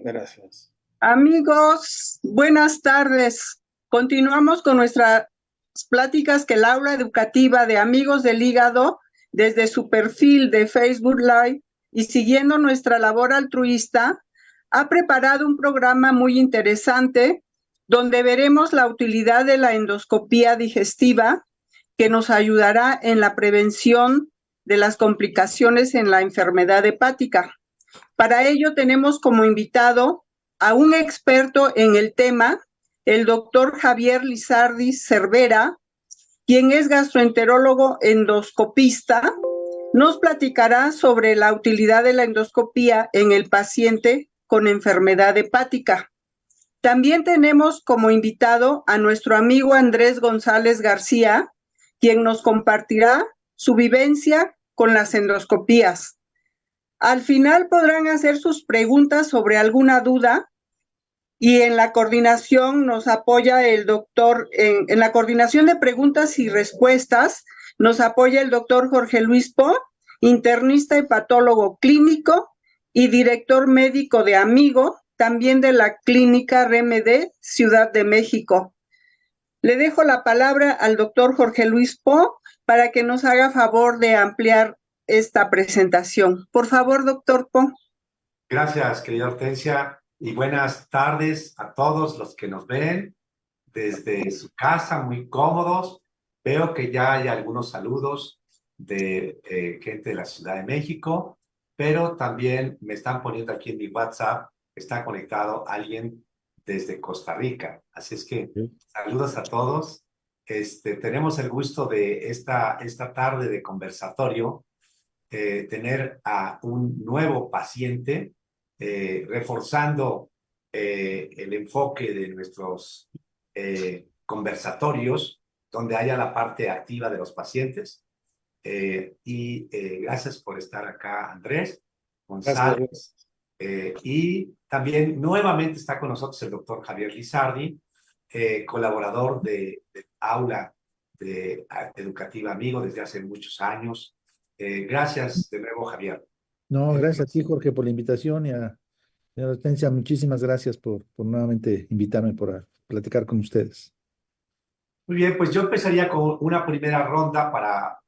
Gracias. Amigos, buenas tardes. Continuamos con nuestras pláticas que el aula educativa de Amigos del Hígado, desde su perfil de Facebook Live y siguiendo nuestra labor altruista, ha preparado un programa muy interesante donde veremos la utilidad de la endoscopía digestiva que nos ayudará en la prevención de las complicaciones en la enfermedad hepática. Para ello tenemos como invitado a un experto en el tema, el doctor Javier Lizardi Cervera, quien es gastroenterólogo endoscopista. Nos platicará sobre la utilidad de la endoscopía en el paciente con enfermedad hepática. También tenemos como invitado a nuestro amigo Andrés González García, quien nos compartirá su vivencia con las endoscopías. Al final podrán hacer sus preguntas sobre alguna duda y en la coordinación nos apoya el doctor, en la coordinación de preguntas y respuestas nos apoya el doctor Jorge Luis Po, internista y patólogo clínico y director médico de Amigo, también de la Clínica RMD Ciudad de México. Le dejo la palabra al doctor Jorge Luis Po para que nos haga favor de ampliar esta presentación. Por favor, doctor Po. Gracias, querida Hortensia, y buenas tardes a todos los que nos ven desde su casa, muy cómodos. Veo que ya hay algunos saludos de gente de la Ciudad de México, pero también me están poniendo aquí en mi WhatsApp, está conectado alguien desde Costa Rica. Así es que saludos a todos. Tenemos el gusto de esta tarde de conversatorio, tener a un nuevo paciente, reforzando el enfoque de nuestros conversatorios, donde haya la parte activa de los pacientes. Gracias por estar acá, Andrés González. Y también nuevamente está con nosotros el doctor Javier Lizardi, colaborador de Aula Educativa Amigo desde hace muchos años. Gracias de nuevo, Javier. No, gracias a ti, Jorge, por la invitación y a la Hortensia, muchísimas gracias por nuevamente invitarme para platicar con ustedes. Muy bien, pues yo empezaría con una primera ronda para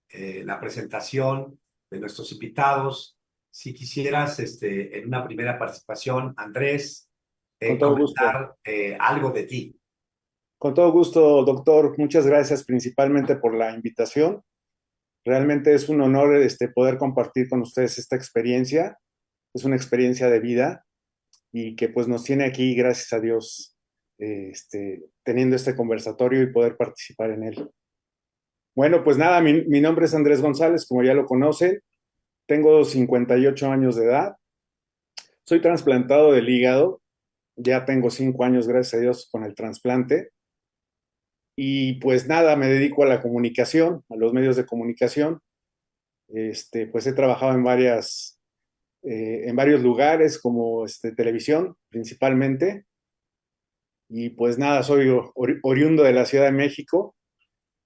la presentación de nuestros invitados. Si quisieras, en una primera participación, Andrés, Con todo comentar algo de ti. Con todo gusto, doctor. Muchas gracias principalmente por la invitación. Realmente es un honor poder compartir con ustedes esta experiencia. Es una experiencia de vida y que pues nos tiene aquí, gracias a Dios, teniendo este conversatorio y poder participar en él. Bueno, pues nada, mi nombre es Andrés González, como ya lo conocen. Tengo 58 años de edad. Soy trasplantado del hígado. Ya tengo 5 años, gracias a Dios, con el trasplante. Y pues nada, me dedico a la comunicación, a los medios de comunicación. Pues he trabajado en varios lugares, como televisión principalmente. Y pues nada, soy oriundo de la Ciudad de México.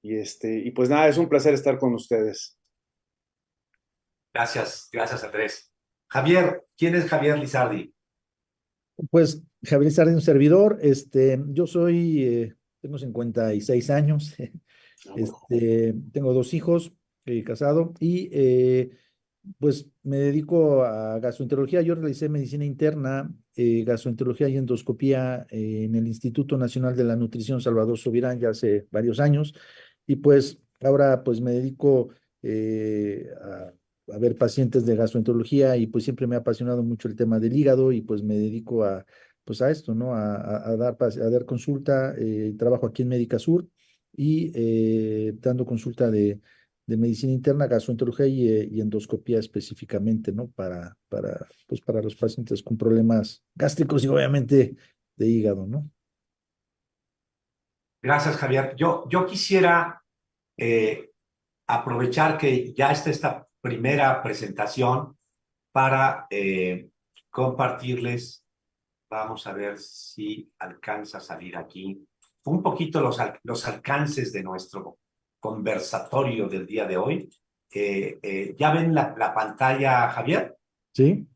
Y pues nada, es un placer estar con ustedes. Gracias, Andrés. Javier, ¿quién es Javier Lizardi? Pues Javier Lizardi, un servidor. Yo tengo 56 años. Tengo 2 hijos, casado, y pues me dedico a gastroenterología. Yo realicé medicina interna, gastroenterología y endoscopía en el Instituto Nacional de la Nutrición Salvador Subirán ya hace varios años. Y pues ahora pues me dedico a ver pacientes de gastroenterología y pues siempre me ha apasionado mucho el tema del hígado y pues me dedico pues a esto, ¿no? A dar consulta, trabajo aquí en Médica Sur y dando consulta de medicina interna, gastroenterología y endoscopía específicamente, ¿no? Pues para los pacientes con problemas gástricos y obviamente de hígado, ¿no? Gracias, Javier. Yo quisiera aprovechar que ya está esta primera presentación para compartirles. Vamos a ver si alcanza a salir aquí un poquito los alcances de nuestro conversatorio del día de hoy. ¿Ya ven la pantalla, Javier? Sí.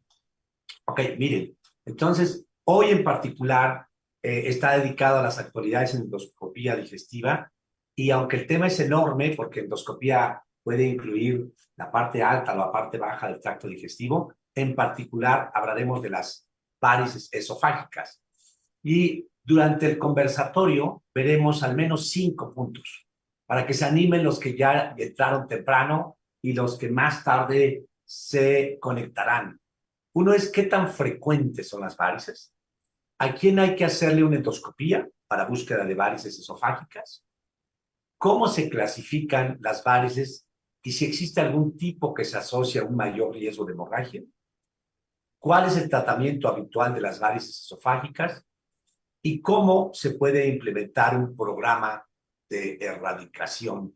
Ok, miren, Entonces, hoy en particular está dedicado a las actualidades en endoscopía digestiva, y aunque el tema es enorme, porque endoscopía puede incluir la parte alta o la parte baja del tracto digestivo, en particular hablaremos de las varices esofágicas. Y durante el conversatorio veremos al menos 5 puntos para que se animen los que ya entraron temprano y los que más tarde se conectarán. Uno es qué tan frecuentes son las varices, a quién hay que hacerle una endoscopía para búsqueda de varices esofágicas, cómo se clasifican las varices y si existe algún tipo que se asocia a un mayor riesgo de hemorragia, cuál es el tratamiento habitual de las varices esofágicas y cómo se puede implementar un programa de erradicación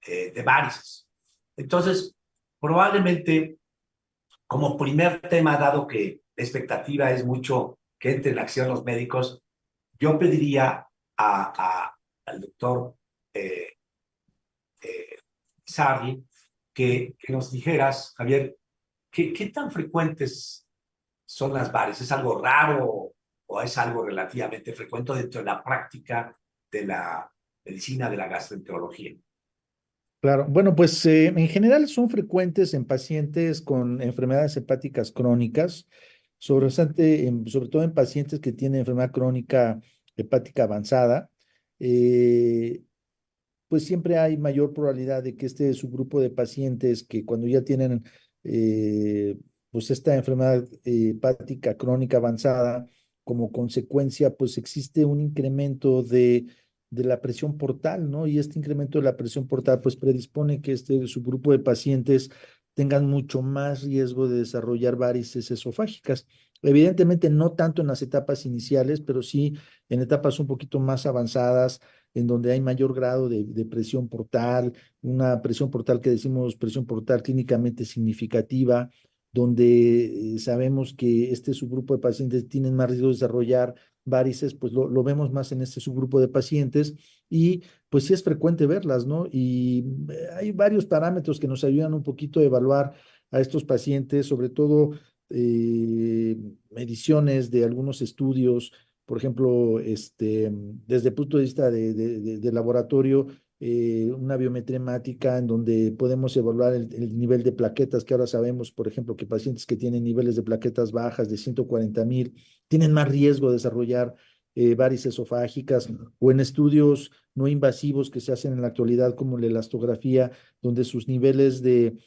de varices. Entonces, probablemente como primer tema, dado que la expectativa es mucho que entre en acción los médicos, yo pediría al doctor eh, Sarri que nos dijeras, Javier, ¿qué tan frecuentes son las varices? ¿Es algo raro o es algo relativamente frecuente dentro de la práctica de la medicina de la gastroenterología? Claro, bueno, pues en general son frecuentes en pacientes con enfermedades hepáticas crónicas, sobre todo en pacientes que tienen enfermedad crónica hepática avanzada. eh, pues siempre hay mayor probabilidad de que este subgrupo de pacientes que cuando ya tienen pues esta enfermedad hepática crónica avanzada, como consecuencia, pues existe un incremento de la presión portal, ¿no? Y este incremento de la presión portal, pues predispone que este subgrupo de pacientes tengan mucho más riesgo de desarrollar varices esofágicas. Evidentemente, no tanto en las etapas iniciales, pero sí en etapas un poquito más avanzadas en donde hay mayor grado de presión portal, una presión portal que decimos presión portal clínicamente significativa, donde sabemos que este subgrupo de pacientes tienen más riesgo de desarrollar varices, pues lo vemos más en este subgrupo de pacientes y pues sí es frecuente verlas, ¿no? Y hay varios parámetros que nos ayudan un poquito a evaluar a estos pacientes, sobre todo mediciones de algunos estudios, por ejemplo, desde el punto de vista de laboratorio, una biometría hemática en donde podemos evaluar el nivel de plaquetas, que ahora sabemos, por ejemplo, que pacientes que tienen niveles de plaquetas bajas de 140,000 tienen más riesgo de desarrollar varices esofágicas, o en estudios no invasivos que se hacen en la actualidad, como la elastografía, donde sus niveles de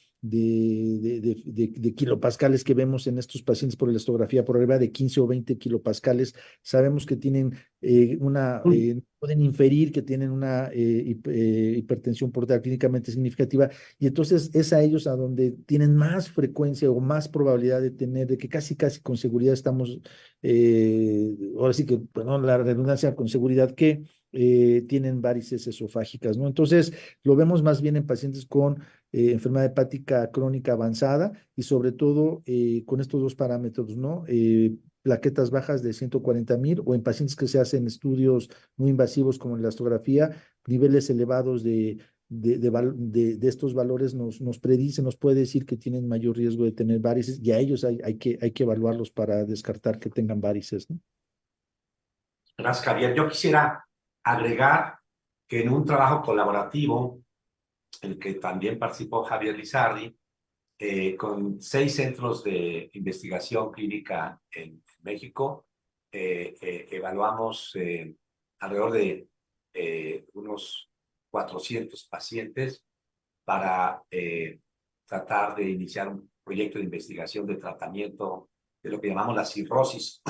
kilopascales que vemos en estos pacientes por elastografía por arriba de 15 o 20 kilopascales, sabemos que tienen pueden inferir que tienen una hipertensión portal clínicamente significativa, y entonces es a ellos a donde tienen más frecuencia o más probabilidad de tener, de que casi con seguridad estamos, ahora sí que, perdón, la redundancia, con seguridad que tienen varices esofágicas, ¿no? Entonces, lo vemos más bien en pacientes con enfermedad hepática crónica avanzada y sobre todo con estos dos parámetros, ¿no? Plaquetas bajas de 140,000, o en pacientes que se hacen estudios muy invasivos como la elastografía, niveles elevados de estos valores nos predice, nos puede decir que tienen mayor riesgo de tener varices, y a ellos hay que evaluarlos para descartar que tengan varices, ¿no? Gracias, Javier. Yo quisiera agregar que en un trabajo colaborativo, en el que también participó Javier Lizardi, con 6 centros de investigación clínica en México, evaluamos alrededor de unos 400 pacientes para tratar de iniciar un proyecto de investigación de tratamiento de lo que llamamos la cirrosis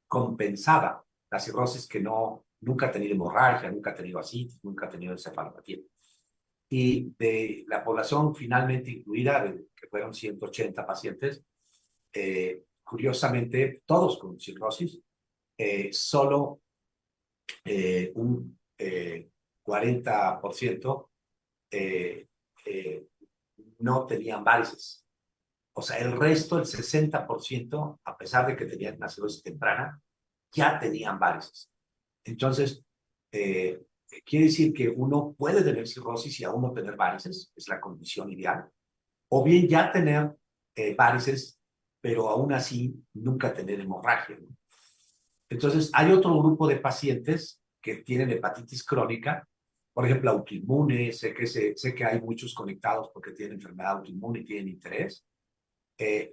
compensada, la cirrosis que nunca ha tenido hemorragia, nunca ha tenido asitis, nunca ha tenido encefalopatía. Y de la población finalmente incluida, que fueron 180 pacientes, curiosamente, todos con cirrosis, solo un 40% no tenían varices. O sea, el resto, el 60%, a pesar de que tenían una cirrosis temprana, ya tenían varices. Entonces, quiere decir que uno puede tener cirrosis y aún no tener varices, es la condición ideal, o bien ya tener varices pero aún así nunca tener hemorragia, ¿no? Entonces, hay otro grupo de pacientes que tienen hepatitis crónica, por ejemplo, autoinmune, sé que hay muchos conectados porque tienen enfermedad autoinmune y tienen interés.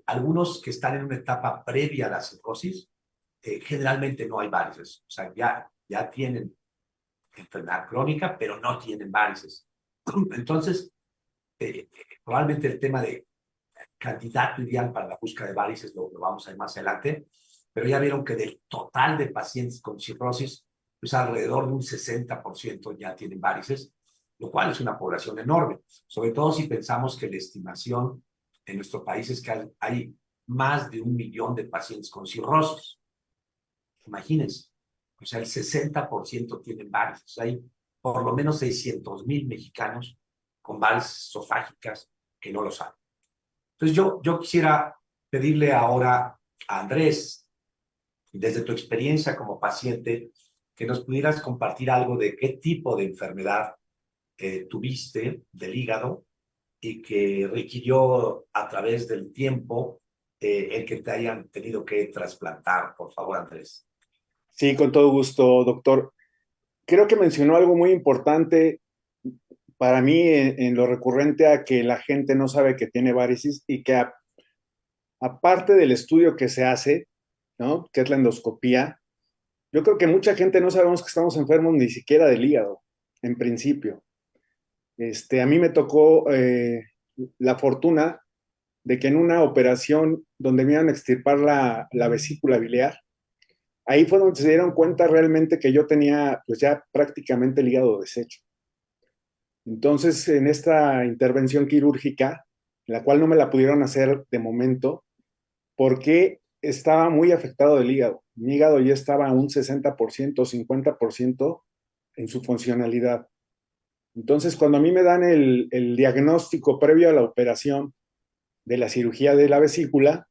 Algunos que están en una etapa previa a la cirrosis, generalmente no hay varices, o sea, ya tienen enfermedad crónica, pero no tienen varices. Entonces, probablemente el tema de candidato ideal para la búsqueda de varices lo vamos a ver más adelante, pero ya vieron que del total de pacientes con cirrosis, pues alrededor de un 60% ya tienen varices, lo cual es una población enorme, sobre todo si pensamos que la estimación en nuestro país es que hay más de 1 millón de pacientes con cirrosis. Imagínense, o sea, el 60% tienen varices. Hay por lo menos 600,000 mexicanos con varices esofágicas que no lo saben. Entonces yo quisiera pedirle ahora a Andrés, desde tu experiencia como paciente, que nos pudieras compartir algo de qué tipo de enfermedad tuviste del hígado y que requirió a través del tiempo el que te hayan tenido que trasplantar. Por favor, Andrés. Sí, con todo gusto, doctor. Creo que mencionó algo muy importante para mí en lo recurrente a que la gente no sabe que tiene varices y que aparte del estudio que se hace, ¿no? Que es la endoscopía, yo creo que mucha gente no sabemos que estamos enfermos ni siquiera del hígado, en principio. A mí me tocó la fortuna de que en una operación donde me iban a extirpar la vesícula biliar, ahí fue donde se dieron cuenta realmente que yo tenía pues ya prácticamente el hígado deshecho. Entonces, en esta intervención quirúrgica, la cual no me la pudieron hacer de momento, porque estaba muy afectado del hígado. Mi hígado ya estaba a un 60%, 50% en su funcionalidad. Entonces, cuando a mí me dan el diagnóstico previo a la operación de la cirugía de la vesícula,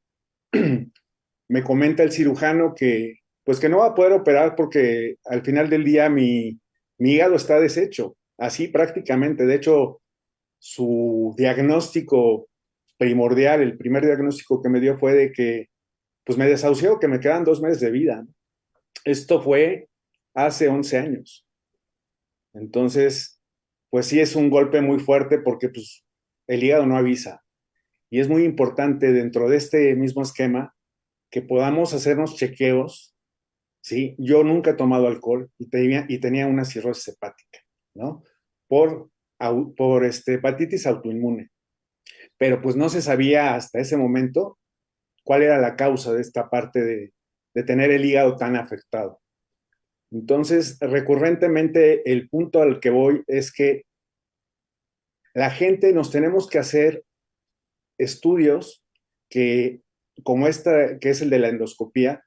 me comenta el cirujano que, pues que no va a poder operar porque al final del día mi hígado está deshecho, así prácticamente. De hecho, su diagnóstico primordial, el primer diagnóstico que me dio fue de que, pues me desahució, que me quedan 2 meses de vida. Esto fue hace 11 años. Entonces, pues sí es un golpe muy fuerte porque pues el hígado no avisa. Y es muy importante dentro de este mismo esquema que podamos hacernos chequeos, ¿sí? Yo nunca he tomado alcohol y tenía una cirrosis hepática, ¿no? Por hepatitis autoinmune. Pero pues no se sabía hasta ese momento cuál era la causa de esta parte de tener el hígado tan afectado. Entonces, recurrentemente el punto al que voy es que la gente nos tenemos que hacer estudios que, como esta, que es el de la endoscopía,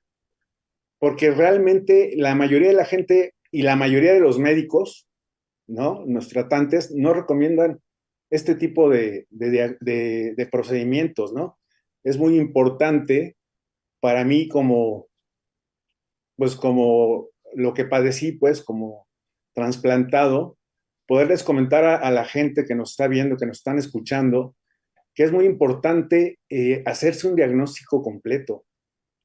porque realmente la mayoría de la gente y la mayoría de los médicos, ¿no? Los tratantes no recomiendan este tipo de procedimientos, ¿no? Es muy importante para mí pues como lo que padecí, pues como trasplantado, poderles comentar a la gente que nos está viendo, que nos están escuchando, que es muy importante hacerse un diagnóstico completo,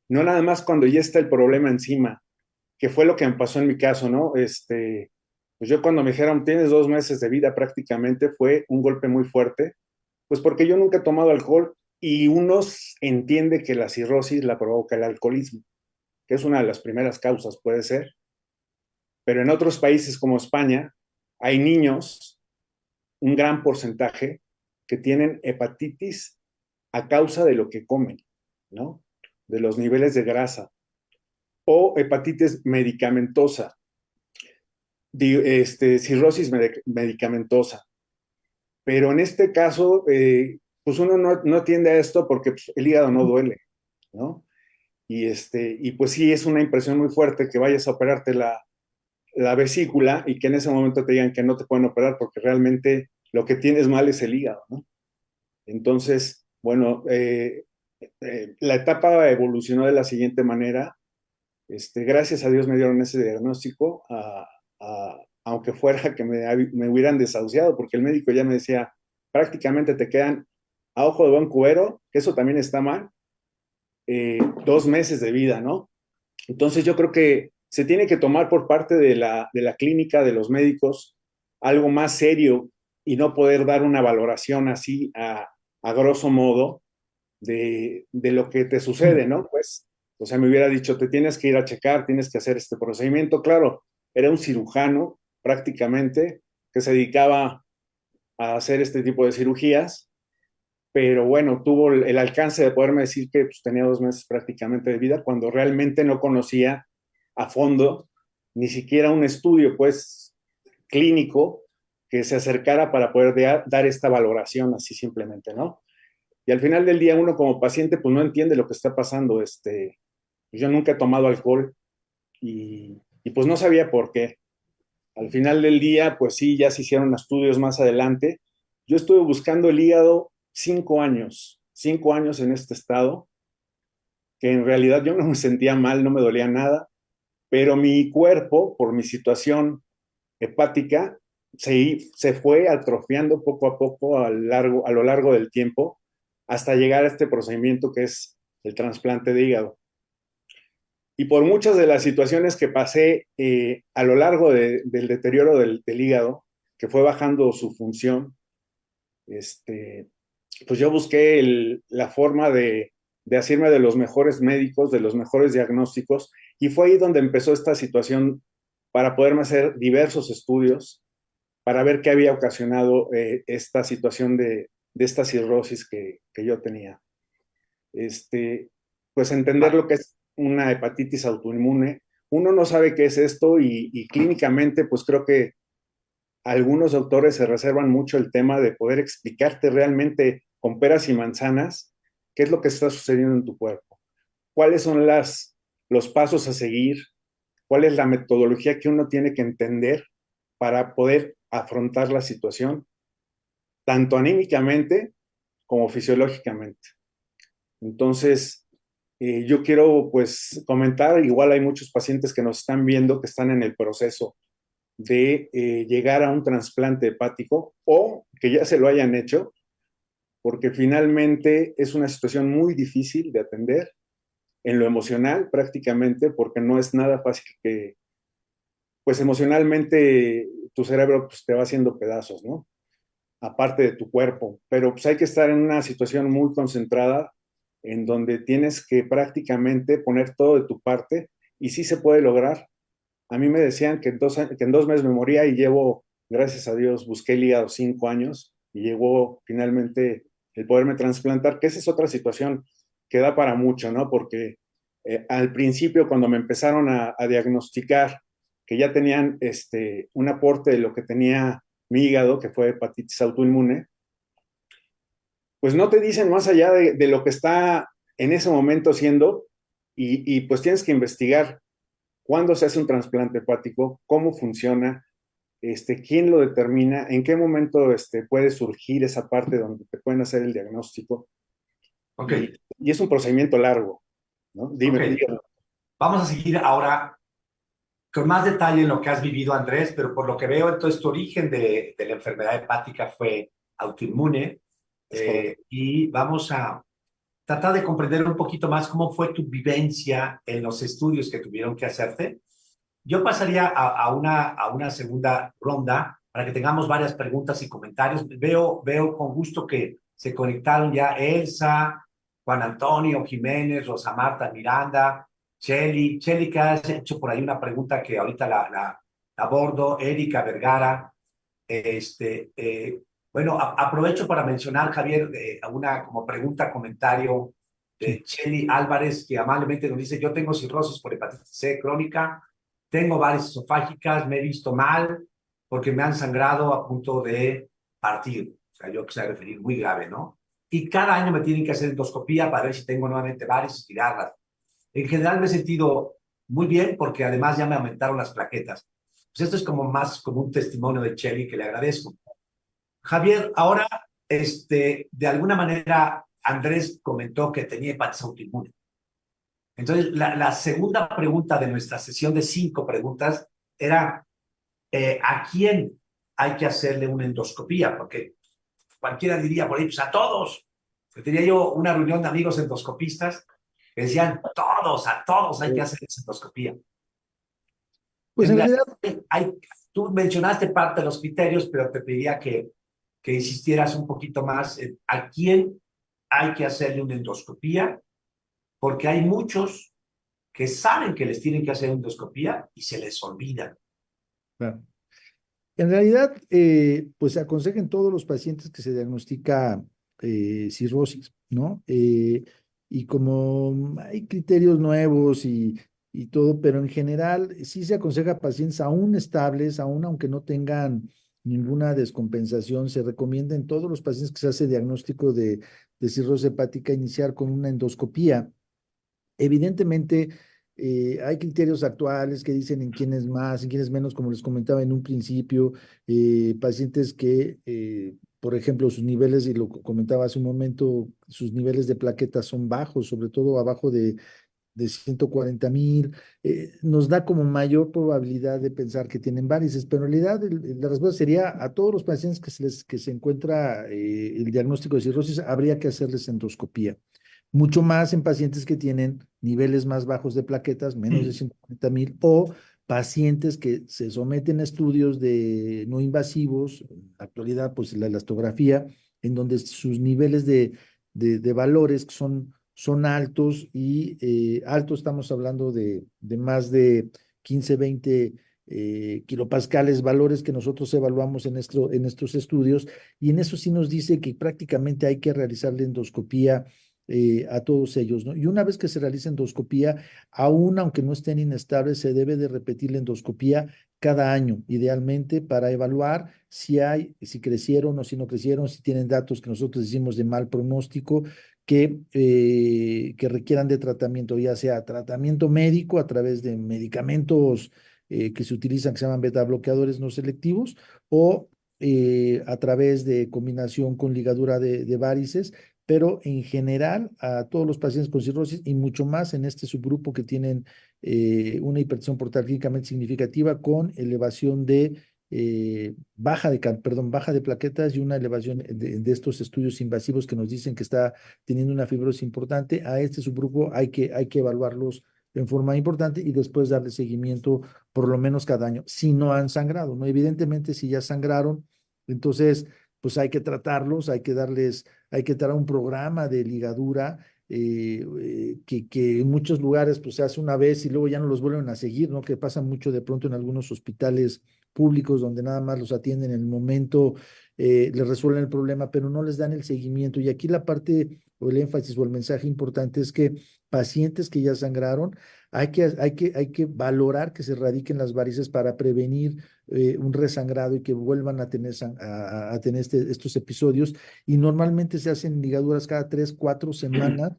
no nada más cuando ya está el problema encima, que fue lo que me pasó en mi caso, ¿no? Pues yo cuando me dijeron, tienes 2 meses de vida prácticamente, fue un golpe muy fuerte, pues porque yo nunca he tomado alcohol y uno entiende que la cirrosis la provoca el alcoholismo, que es una de las primeras causas, puede ser, pero en otros países como España hay niños, un gran porcentaje, que tienen hepatitis a causa de lo que comen, ¿no? De los niveles de grasa o hepatitis medicamentosa, cirrosis medicamentosa. Pero en este caso, pues uno no tiende a esto porque pues, el hígado no duele, ¿no? Y pues sí, es una impresión muy fuerte que vayas a operarte la vesícula y que en ese momento te digan que no te pueden operar porque realmente lo que tienes mal es el hígado, ¿no? Entonces, bueno, la etapa evolucionó de la siguiente manera. Gracias a Dios me dieron ese diagnóstico, aunque fuera que me hubieran desahuciado, porque el médico ya me decía, prácticamente te quedan a ojo de buen cubero, que eso también está mal, 2 meses de vida, ¿no? Entonces yo creo que se tiene que tomar por parte de la clínica, de los médicos, algo más serio y no poder dar una valoración así a grosso modo de lo que te sucede, ¿no? Pues, o sea, me hubiera dicho, te tienes que ir a checar, tienes que hacer este procedimiento. Claro, era un cirujano prácticamente que se dedicaba a hacer este tipo de cirugías, pero bueno, tuvo el alcance de poderme decir que pues, tenía 2 meses prácticamente de vida cuando realmente no conocía a fondo ni siquiera un estudio, pues, clínico que se acercara para poder dar esta valoración así simplemente, ¿no? Y al final del día uno como paciente pues no entiende lo que está pasando. Yo nunca he tomado alcohol y pues no sabía por qué. Al final del día pues sí, ya se hicieron estudios más adelante. Yo estuve buscando el hígado 5 años en este estado, que en realidad yo no me sentía mal, no me dolía nada, pero mi cuerpo, por mi situación hepática, se fue atrofiando poco a poco a lo largo del tiempo hasta llegar a este procedimiento que es el trasplante de hígado. Y por muchas de las situaciones que pasé a lo largo del deterioro del hígado, que fue bajando su función, pues yo busqué la forma de hacerme de los mejores médicos, de los mejores diagnósticos, y fue ahí donde empezó esta situación para poderme hacer diversos estudios para ver qué había ocasionado esta situación de esta cirrosis que yo tenía. Pues entender lo que es una hepatitis autoinmune. Uno no sabe qué es esto y clínicamente pues creo que algunos doctores se reservan mucho el tema de poder explicarte realmente con peras y manzanas qué es lo que está sucediendo en tu cuerpo, cuáles son los pasos a seguir, cuál es la metodología que uno tiene que entender para poder afrontar la situación, tanto anímicamente como fisiológicamente. Entonces, yo quiero pues comentar, igual hay muchos pacientes que nos están viendo que están en el proceso de llegar a un trasplante hepático o que ya se lo hayan hecho, porque finalmente es una situación muy difícil de atender en lo emocional prácticamente, porque no es nada fácil que, pues emocionalmente tu cerebro pues, te va haciendo pedazos, ¿no? Aparte de tu cuerpo, pero pues hay que estar en una situación muy concentrada en donde tienes que prácticamente poner todo de tu parte y sí se puede lograr. A mí me decían que en 2 meses me moría y llevo, gracias a Dios, busqué el hígado 5 años y llegó finalmente el poderme trasplantar, que esa es otra situación que da para mucho, ¿no? Porque al principio cuando me empezaron a diagnosticar que ya tenían un aporte de lo que tenía mi hígado, que fue hepatitis autoinmune, pues no te dicen más allá de lo que está en ese momento siendo y pues tienes que investigar cuándo se hace un trasplante hepático, cómo funciona, quién lo determina, en qué momento puede surgir esa parte donde te pueden hacer el diagnóstico. Ok, Y es un procedimiento largo, ¿no? ok. Dígame. Vamos a seguir ahora con más detalle en lo que has vivido, Andrés, pero por lo que veo, entonces tu origen de la enfermedad hepática fue autoinmune Es correcto. y vamos a tratar de comprender un poquito más cómo fue tu vivencia en los estudios que tuvieron que hacerte. Yo pasaría a una segunda ronda para que tengamos varias preguntas y comentarios. Veo con gusto que se conectaron ya Elsa, Juan Antonio Jiménez, Rosa Marta Miranda, Cheli, que has hecho por ahí una pregunta que ahorita la abordo, Erika Vergara. Bueno, aprovecho para mencionar, Javier, una como pregunta, comentario de Sí. Cheli Álvarez, que amablemente nos dice, yo tengo cirrosis por hepatitis C crónica, tengo varices esofágicas, me he visto mal porque me han sangrado a punto de partir. O sea, yo quise referir muy grave, ¿no? Y cada año me tienen que hacer endoscopía para ver si tengo nuevamente varices y tirarlas. En general me he sentido muy bien porque además ya me aumentaron las plaquetas. Pues esto es como más como un testimonio de Cheli que le agradezco. Javier, ahora, de alguna manera, Andrés comentó que tenía hepatitis autoinmune. Entonces, la segunda pregunta de nuestra sesión de 5 preguntas era, ¿a quién hay que hacerle una endoscopía? Porque cualquiera diría por ahí, pues a todos. Tenía yo una reunión de amigos endoscopistas que decían a todos hay que hacer endoscopía. Pues En en realidad, tú mencionaste parte de los criterios, pero te pediría que insistieras un poquito más en a quién hay que hacerle una endoscopía, porque hay muchos que saben que les tienen que hacer endoscopía y se les olvida. claro. En realidad, pues se aconseja en todos los pacientes que se diagnostica cirrosis, ¿no? Y como hay criterios nuevos y todo, pero en general sí se aconseja a pacientes aún estables, aún aunque no tengan ninguna descompensación, se recomienda en todos los pacientes que se hace diagnóstico de cirrosis hepática iniciar con una endoscopía. Evidentemente, hay criterios actuales que dicen en quién es más, en quién es menos, como les comentaba en un principio, pacientes que, por ejemplo, sus niveles, y lo comentaba hace un momento, sus niveles de plaquetas son bajos, sobre todo abajo de 140,000, nos da como mayor probabilidad de pensar que tienen varices, pero en realidad la respuesta sería a todos los pacientes que se encuentra el diagnóstico de cirrosis, habría que hacerles endoscopía. Mucho más en pacientes que tienen niveles más bajos de plaquetas, menos de 140,000, o pacientes que se someten a estudios no invasivos, en la actualidad, pues la elastografía, en donde sus niveles de valores son altos y altos, estamos hablando de más de 15, 20 kilopascales, valores que nosotros evaluamos en estos estudios, y en eso sí nos dice que prácticamente hay que realizarle endoscopía a todos ellos, ¿no? Y una vez que se realiza endoscopía, aún aunque no estén inestables, se debe de repetir la endoscopía cada año, idealmente, para evaluar si crecieron o si no crecieron, si tienen datos que nosotros decimos de mal pronóstico, que requieran de tratamiento, ya sea tratamiento médico a través de medicamentos que se utilizan, que se llaman beta bloqueadores no selectivos, o a través de combinación con ligadura de varices, pero en general a todos los pacientes con cirrosis y mucho más en este subgrupo que tienen una hipertensión portal clínicamente significativa con elevación baja de plaquetas y una elevación de estos estudios invasivos que nos dicen que está teniendo una fibrosis importante. A este subgrupo hay que evaluarlos en forma importante y después darle seguimiento por lo menos cada año, si no han sangrado, ¿no? Evidentemente, si ya sangraron, entonces, pues hay que tratarlos, hay que dar un programa de ligadura que en muchos lugares pues se hace una vez y luego ya no los vuelven a seguir, ¿no? Que pasa mucho de pronto en algunos hospitales públicos donde nada más los atienden en el momento, les resuelven el problema, pero no les dan el seguimiento. Y aquí la parte o el énfasis o el mensaje importante es que pacientes que ya sangraron, hay que valorar que se erradiquen las varices para prevenir un resangrado y que vuelvan a tener, a tener estos episodios. Y normalmente se hacen ligaduras cada 3, 4 semanas.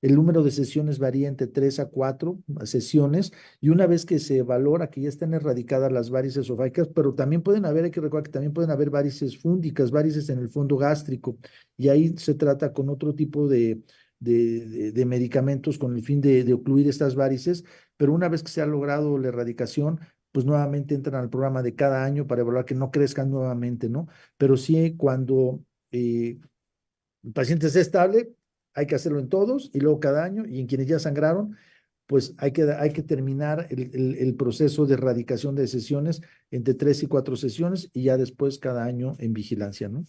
El número de sesiones varía entre 3 a 4 sesiones, y una vez que se valora que ya están erradicadas las varices esofágicas, pero también pueden haber, hay que recordar que también pueden haber varices fúngicas, varices en el fondo gástrico, y ahí se trata con otro tipo de medicamentos con el fin de ocluir estas varices, pero una vez que se ha logrado la erradicación, pues nuevamente entran al programa de cada año para evaluar que no crezcan nuevamente, ¿no? Pero sí, cuando el paciente es estable, hay que hacerlo en todos y luego cada año, y en quienes ya sangraron, pues hay que terminar el proceso de erradicación de sesiones entre 3 y 4 sesiones y ya después cada año en vigilancia, ¿no?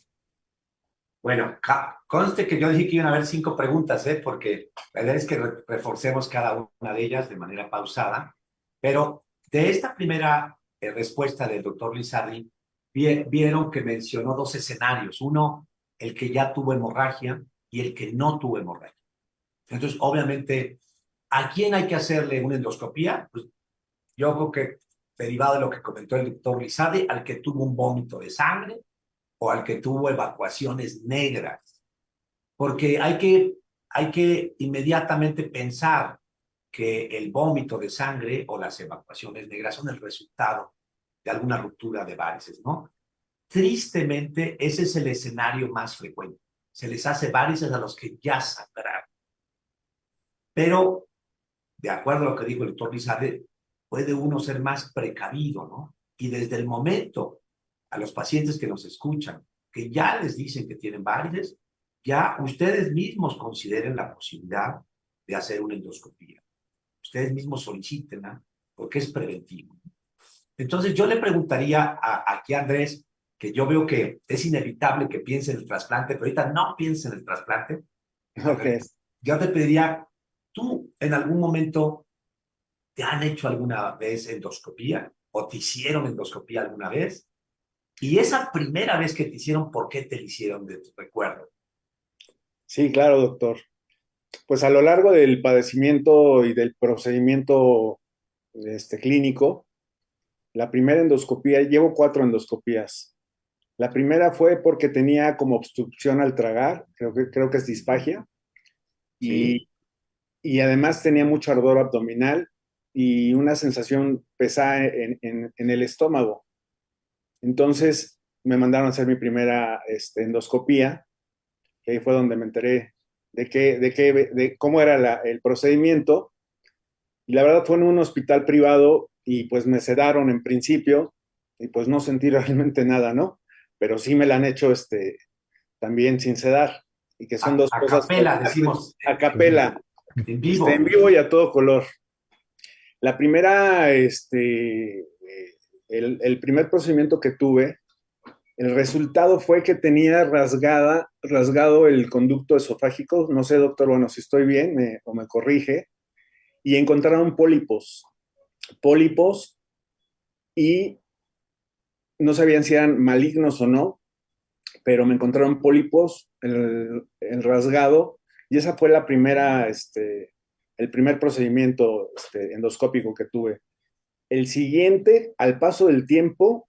Bueno, conste que yo dije que iban a haber 5 preguntas, porque la idea es que reforcemos cada una de ellas de manera pausada, pero de esta primera respuesta del doctor Lizardi, vieron que mencionó 2 escenarios. Uno, el que ya tuvo hemorragia y el que no tuvo hemorragia. Entonces, obviamente, ¿a quién hay que hacerle una endoscopía? Pues yo creo que, derivado de lo que comentó el doctor Lizardi, al que tuvo un vómito de sangre o al que tuvo evacuaciones negras. Porque hay que inmediatamente pensar que el vómito de sangre o las evacuaciones negras son el resultado de alguna ruptura de varices, ¿no? Tristemente, ese es el escenario más frecuente. Se les hace varices a los que ya sangraron. Pero, de acuerdo a lo que dijo el doctor Lizardi, puede uno ser más precavido, ¿no? Y desde el momento, a los pacientes que nos escuchan, que ya les dicen que tienen varices, ya ustedes mismos consideren la posibilidad de hacer una endoscopía. Ustedes mismos solicítenla porque es preventivo. Entonces yo le preguntaría aquí a Andrés, que yo veo que es inevitable que piense en el trasplante, pero ahorita no piense en el trasplante. Ok. Yo te pediría, ¿tú en algún momento te han hecho alguna vez endoscopía o te hicieron endoscopía alguna vez? Y esa primera vez que te hicieron, ¿por qué te la hicieron de tu recuerdo? Sí, claro, doctor. Pues a lo largo del padecimiento y del procedimiento clínico, la primera endoscopía, llevo 4 endoscopías. La primera fue porque tenía como obstrucción al tragar, creo que es disfagia, ¿Sí? y además tenía mucho ardor abdominal y una sensación pesada en el estómago. Entonces me mandaron a hacer mi primera endoscopía, que ahí fue donde me enteré de cómo era el procedimiento. Y la verdad fue en un hospital privado y pues me sedaron en principio y pues no sentí realmente nada, ¿no? Pero sí me la han hecho también sin sedar y que son dos A cosas capela, decimos, a capela, en en vivo. vivo y a todo color. La primera, el primer procedimiento que tuve, el resultado fue que tenía rasgado el conducto esofágico. No sé, doctor, bueno, si estoy bien o me corrige. Y encontraron pólipos y no sabían si eran malignos o no, pero me encontraron pólipos, el rasgado, y esa fue el primer procedimiento endoscópico que tuve. El siguiente, al paso del tiempo,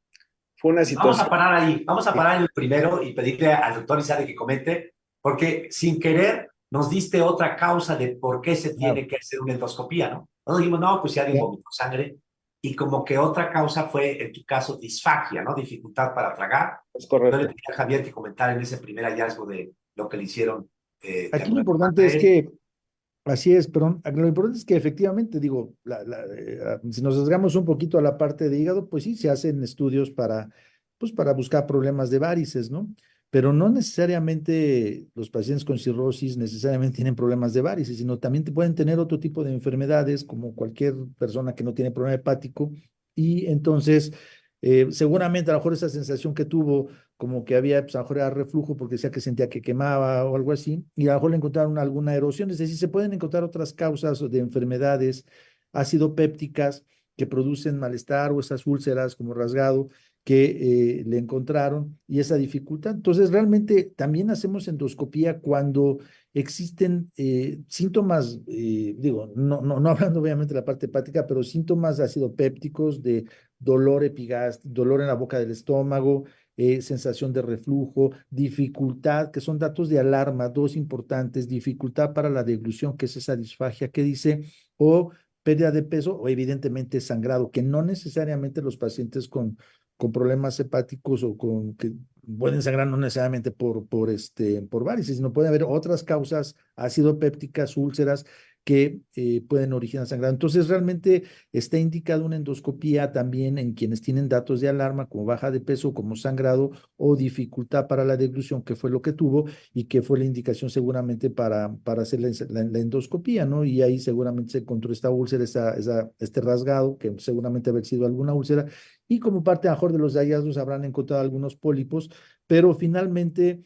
fue una Vamos a situación. parar ahí, vamos a parar en el primero y pedirle al doctor Izade que comente, porque sin querer nos diste otra causa de por qué se Claro. tiene que hacer una endoscopía, ¿no? Nos dijimos, no, pues si alguien vomitó sangre, y como que otra causa fue, en tu caso, disfagia, ¿no? Dificultad para tragar. Es Yo le correcto. pedí a Javier que comentara en ese primer hallazgo de lo que le hicieron de Aquí lo alguna forma importante a es él. que, así es, pero lo importante es que efectivamente, digo, si nos sesgamos un poquito a la parte de hígado, pues sí, se hacen estudios pues para buscar problemas de varices, ¿no? Pero no necesariamente los pacientes con cirrosis necesariamente tienen problemas de varices, sino también pueden tener otro tipo de enfermedades, como cualquier persona que no tiene problema hepático, y entonces, seguramente a lo mejor esa sensación que tuvo como que había, pues a lo mejor era reflujo porque decía que sentía que quemaba o algo así, y a lo mejor le encontraron alguna erosión, es decir, se pueden encontrar otras causas de enfermedades ácido pépticas que producen malestar o esas úlceras como rasgado que le encontraron y esa dificultad. Entonces, realmente también hacemos endoscopía cuando existen síntomas, digo, no hablando obviamente de la parte hepática, pero síntomas ácido pépticos de dolor epigástrico, dolor en la boca del estómago, sensación de reflujo, dificultad, que son datos de alarma, dos importantes, dificultad para la deglución, que es esa disfagia que dice, o pérdida de peso, o evidentemente sangrado, que no necesariamente los pacientes con problemas hepáticos o con que pueden sangrar no necesariamente por varices, sino puede haber otras causas, ácido pépticas, úlceras, que pueden originar sangrado. Entonces, realmente está indicada una endoscopía también en quienes tienen datos de alarma, como baja de peso, como sangrado o dificultad para la deglución, que fue lo que tuvo y que fue la indicación seguramente para hacer la endoscopía, ¿no? Y ahí seguramente se encontró esta úlcera, este rasgado, que seguramente haber sido alguna úlcera, y como parte a lo mejor de los hallazgos habrán encontrado algunos pólipos, pero finalmente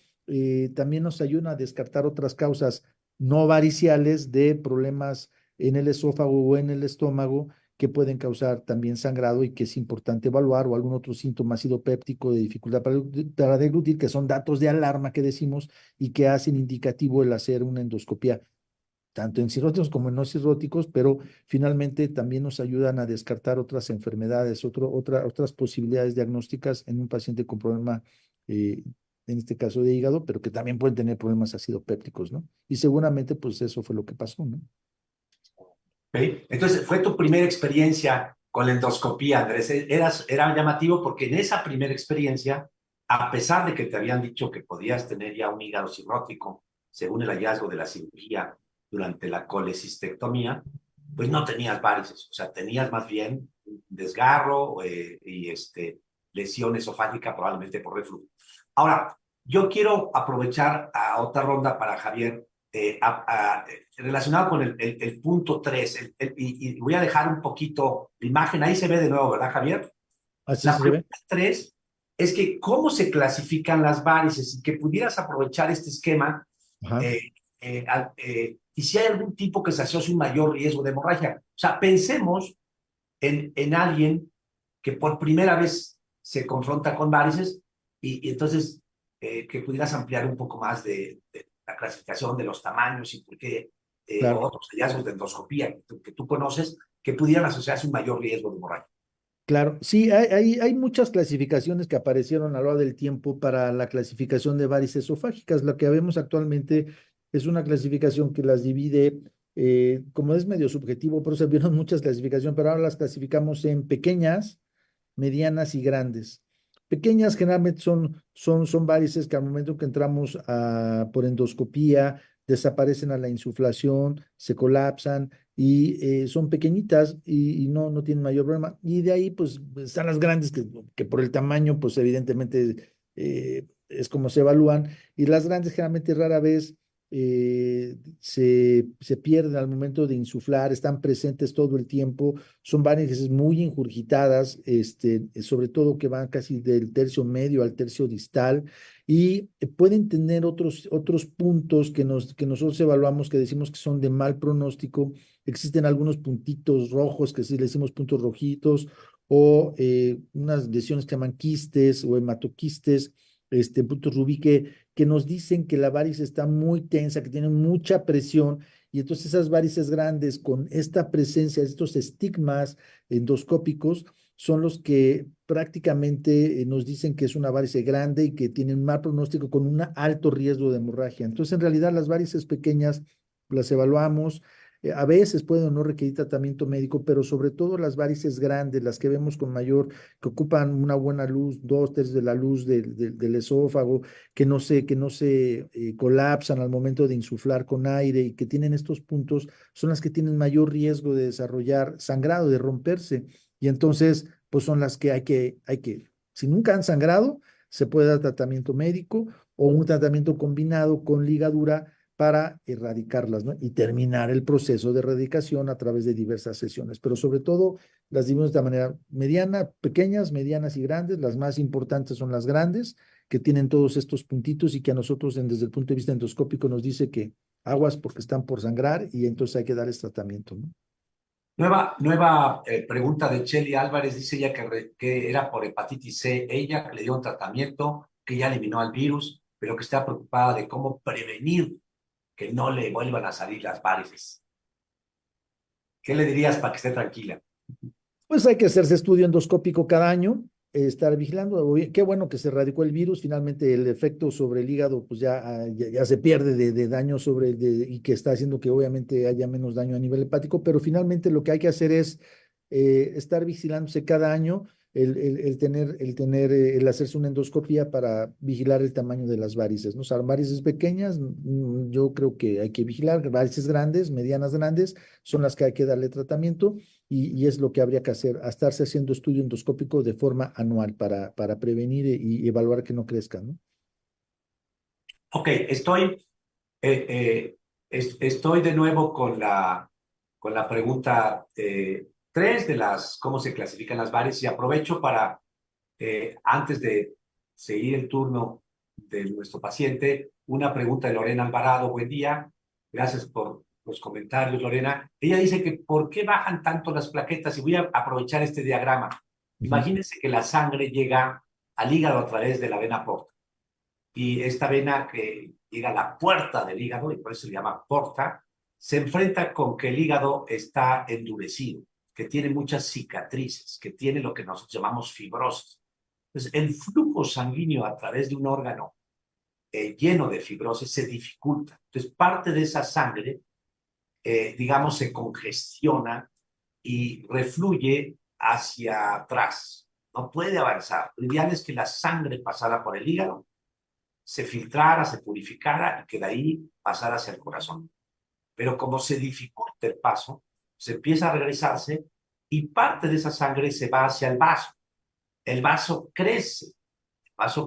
también nos ayudan a descartar otras causas no variciales de problemas en el esófago o en el estómago que pueden causar también sangrado y que es importante evaluar, o algún otro síntoma ácido péptico de dificultad para deglutir, que son datos de alarma que decimos y que hacen indicativo el hacer una endoscopia tanto en cirróticos como en no cirróticos, pero finalmente también nos ayudan a descartar otras enfermedades, otras posibilidades diagnósticas en un paciente con problema, en este caso de hígado, pero que también pueden tener problemas acidopépticos, ¿no? Y seguramente pues eso fue lo que pasó, ¿no? ¿Okay? Entonces, fue tu primera experiencia con la endoscopía, Andrés. Era llamativo porque en esa primera experiencia, a pesar de que te habían dicho que podías tener ya un hígado cirrótico, según el hallazgo de la cirugía durante la colecistectomía, pues no tenías varices, o sea, tenías más bien un desgarro y lesión esofágica probablemente por reflujo. Ahora, yo quiero aprovechar a otra ronda para Javier relacionado con el punto 3, y voy a dejar un poquito la imagen, ahí se ve de nuevo, ¿verdad, Javier? Así La se ve. pregunta 3 es que cómo se clasifican las varices y que pudieras aprovechar este esquema Ajá. y si hay algún tipo que se asocie un mayor riesgo de hemorragia. O sea, pensemos en alguien que por primera vez se confronta con varices y entonces que pudieras ampliar un poco más de la clasificación de los tamaños y por qué Claro. otros hallazgos de endoscopía que tú conoces que pudieran asociarse un mayor riesgo de hemorragia. Claro, sí, hay muchas clasificaciones que aparecieron a lo largo del tiempo para la clasificación de varices esofágicas. Lo que vemos actualmente es una clasificación que las divide, como es medio subjetivo, por eso vieron muchas clasificaciones, pero ahora las clasificamos en pequeñas, medianas y grandes. Pequeñas generalmente son varices que al momento que entramos por endoscopía desaparecen a la insuflación, se colapsan y son pequeñitas y no tienen mayor problema. Y de ahí pues están las grandes que por el tamaño pues evidentemente es como se evalúan y las grandes generalmente rara vez se pierden al momento de insuflar, están presentes todo el tiempo, son varices muy ingurgitadas, sobre todo que van casi del tercio medio al tercio distal y pueden tener otros puntos que nosotros evaluamos que decimos que son de mal pronóstico. Existen algunos puntitos rojos que sí le decimos puntos rojitos o unas lesiones que llaman quistes o hematoquistes, puntos rubí que nos dicen que la varice está muy tensa, que tiene mucha presión y entonces esas varices grandes con esta presencia de estos estigmas endoscópicos son los que prácticamente nos dicen que es una varice grande y que tienen mal pronóstico con un alto riesgo de hemorragia. Entonces, en realidad, las varices pequeñas las evaluamos. A veces pueden o no requerir tratamiento médico, pero sobre todo las varices grandes, las que vemos con mayor, que ocupan una buena luz, 2/3 de la luz del esófago, que no se colapsan al momento de insuflar con aire y que tienen estos puntos, son las que tienen mayor riesgo de desarrollar sangrado, de romperse. Y entonces, pues son las que si nunca han sangrado, se puede dar tratamiento médico o un tratamiento combinado con ligadura para erradicarlas, ¿no? Y terminar el proceso de erradicación a través de diversas sesiones. Pero sobre todo las dividimos de manera mediana, pequeñas, medianas y grandes. Las más importantes son las grandes, que tienen todos estos puntitos y que a nosotros desde el punto de vista endoscópico nos dice que aguas porque están por sangrar y entonces hay que darles tratamiento, ¿no? Nueva pregunta de Chely Álvarez, dice ella que era por hepatitis C, ella que le dio un tratamiento, que ya eliminó al virus, pero que está preocupada de cómo prevenir que no le vuelvan a salir las varices. ¿Qué le dirías para que esté tranquila? Pues hay que hacerse estudio endoscópico cada año, estar vigilando. Qué bueno que se erradicó el virus, finalmente el efecto sobre el hígado pues ya se pierde de daño y que está haciendo que obviamente haya menos daño a nivel hepático, pero finalmente lo que hay que hacer es estar vigilándose cada año, el hacerse una endoscopia para vigilar el tamaño de las varices, ¿no? O sea, varices pequeñas, yo creo que hay que vigilar, varices grandes, medianas grandes, son las que hay que darle tratamiento y es lo que habría que hacer, a estarse haciendo estudio endoscópico de forma anual para prevenir y evaluar que no crezcan, ¿no? Ok, estoy de nuevo con la pregunta 3 de cómo se clasifican las varices y aprovecho para, antes de seguir el turno de nuestro paciente, una pregunta de Lorena Alvarado. Buen día, gracias por los comentarios, Lorena. Ella dice que ¿por qué bajan tanto las plaquetas? Y voy a aprovechar este diagrama. Imagínense que la sangre llega al hígado a través de la vena porta. Y esta vena que llega a la puerta del hígado, y por eso se llama porta, se enfrenta con que el hígado está endurecido, que tiene muchas cicatrices, que tiene lo que nosotros llamamos fibrosis. Entonces, el flujo sanguíneo a través de un órgano lleno de fibrosis se dificulta. Entonces, parte de esa sangre, digamos, se congestiona y refluye hacia atrás. No puede avanzar. Lo ideal es que la sangre pasara por el hígado, se filtrara, se purificara y que de ahí pasara hacia el corazón. Pero como se dificulta el paso, se empieza a regresarse y parte de esa sangre se va hacia el vaso. El vaso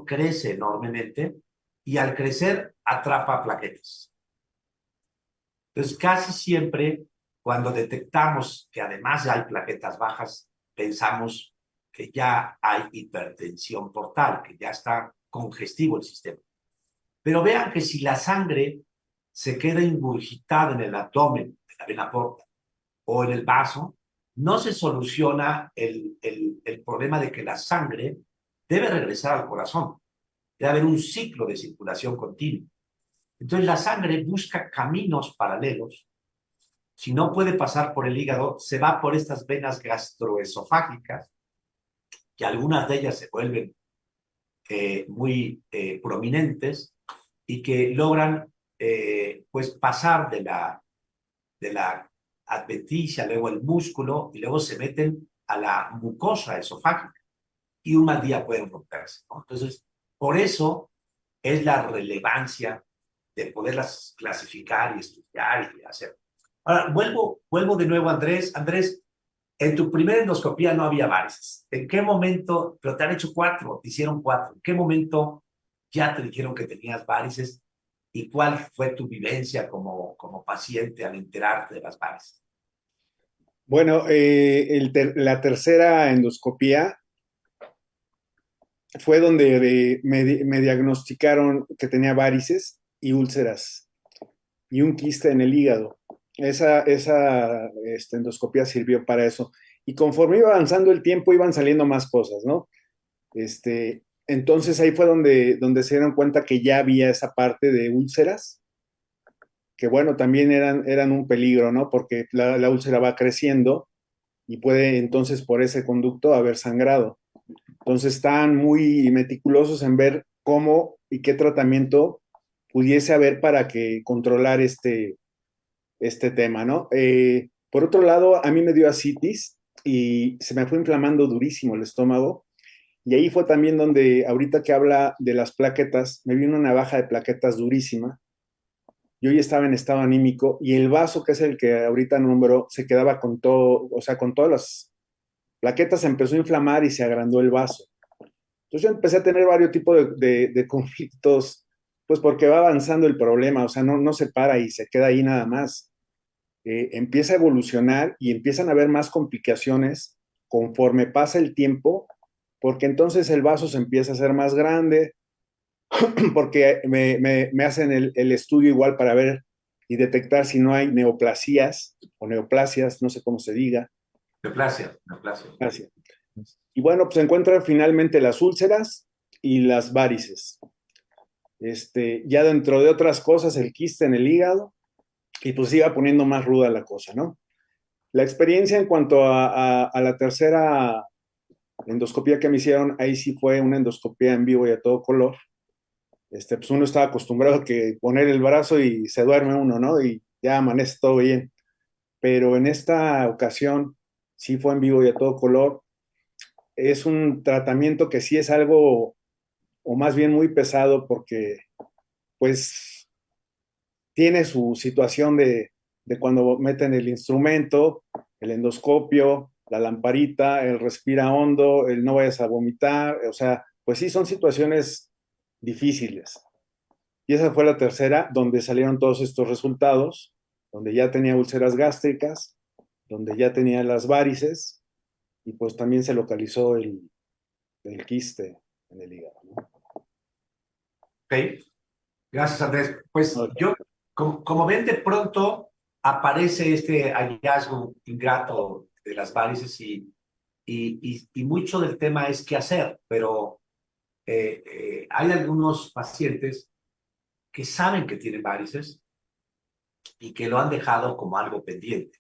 crece enormemente y al crecer atrapa plaquetas. Entonces, casi siempre, cuando detectamos que además hay plaquetas bajas, pensamos que ya hay hipertensión portal, que ya está congestivo el sistema. Pero vean que si la sangre se queda ingurgitada en el abdomen de la vena porta o en el vaso, no se soluciona el problema de que la sangre debe regresar al corazón. Debe haber un ciclo de circulación continua. Entonces la sangre busca caminos paralelos. Si no puede pasar por el hígado, se va por estas venas gastroesofágicas, que algunas de ellas se vuelven muy prominentes y que logran pues pasar de la adventicia, luego el músculo, y luego se meten a la mucosa esofágica y un mal día pueden romperse, ¿no? Entonces, por eso es la relevancia de poderlas clasificar y estudiar y hacer. Ahora, vuelvo de nuevo, Andrés. Andrés, en tu primera endoscopía no había varices. ¿En qué momento, pero te han hecho 4, te hicieron 4, en qué momento ya te dijeron que tenías varices y cuál fue tu vivencia como paciente al enterarte de las varices? Bueno, la tercera endoscopía fue donde me diagnosticaron que tenía varices y úlceras y un quiste en el hígado. Esa endoscopía sirvió para eso. Y conforme iba avanzando el tiempo, iban saliendo más cosas, ¿no? Entonces ahí fue donde se dieron cuenta que ya había esa parte de úlceras, que bueno, también eran un peligro, ¿no? Porque la úlcera va creciendo y puede entonces por ese conducto haber sangrado. Entonces están muy meticulosos en ver cómo y qué tratamiento pudiese haber para que controlar este tema, ¿no? Por otro lado, a mí me dio ascitis y se me fue inflamando durísimo el estómago. Y ahí fue también donde, ahorita que habla de las plaquetas, me vino una baja de plaquetas durísima. Yo ya estaba en estado anímico y el vaso, que es el que ahorita nombro, se quedaba con todo, o sea, con todas las plaquetas se empezó a inflamar y se agrandó el vaso. Entonces yo empecé a tener varios tipos de conflictos, pues porque va avanzando el problema, o sea, no se para y se queda ahí nada más. Empieza a evolucionar y empiezan a haber más complicaciones conforme pasa el tiempo, porque entonces el vaso se empieza a hacer más grande, porque me hacen el estudio igual para ver y detectar si no hay neoplasias o neoplasias, no sé cómo se diga. Neoplasia, neoplasia. Gracias. Y bueno, pues se encuentran finalmente las úlceras y las varices. Ya dentro de otras cosas, el quiste en el hígado, y pues iba poniendo más ruda la cosa, ¿no? La experiencia en cuanto a la tercera endoscopía que me hicieron, ahí sí fue una endoscopía en vivo y a todo color. Pues uno estaba acostumbrado a que poner el brazo y se duerme uno, ¿no? Y ya amanece todo bien. Pero en esta ocasión sí fue en vivo y a todo color. Es un tratamiento que sí es algo, o más bien muy pesado, porque pues tiene su situación de cuando meten el instrumento, el endoscopio, la lamparita, el respira hondo, el no vayas a vomitar, o sea, pues sí son situaciones difíciles. Y esa fue la tercera, donde salieron todos estos resultados, donde ya tenía úlceras gástricas, donde ya tenía las varices, y pues también se localizó el quiste en el hígado, ¿no? Ok, gracias, Andrés. Pues Ok. yo, como ven, de pronto aparece este hallazgo ingrato de las varices y mucho del tema es qué hacer, pero hay algunos pacientes que saben que tienen varices y que lo han dejado como algo pendiente.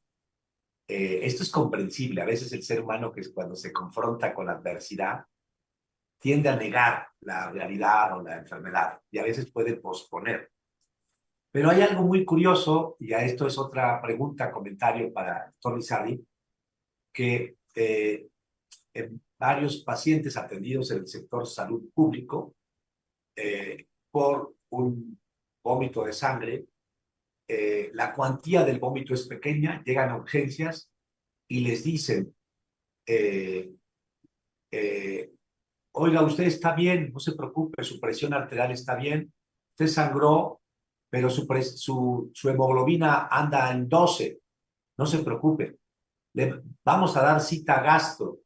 Esto es comprensible. A veces el ser humano, que es cuando se confronta con la adversidad, tiende a negar la realidad o la enfermedad y a veces puede posponer. Pero hay algo muy curioso, y a esto es otra pregunta, comentario para el doctor Lizardi, que en varios pacientes atendidos en el sector salud público por un vómito de sangre, la cuantía del vómito es pequeña, llegan a urgencias y les dicen, eh, eh, oiga, usted está bien, no se preocupe, su presión arterial está bien, usted sangró, pero su hemoglobina anda en 12. No se preocupe. Le vamos a dar cita gastro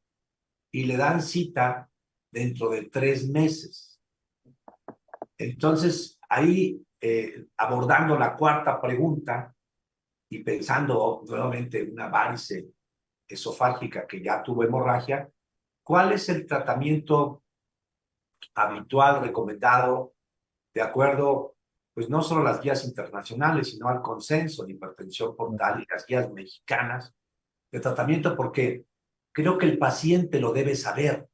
y le dan cita dentro de 3 meses. Entonces, ahí, abordando la cuarta pregunta y pensando nuevamente en una varice esofágica que ya tuvo hemorragia, ¿cuál es el tratamiento habitual recomendado de acuerdo, pues no solo a las guías internacionales, sino al consenso de hipertensión portal y las guías mexicanas de tratamiento? Porque creo que el paciente lo debe saber,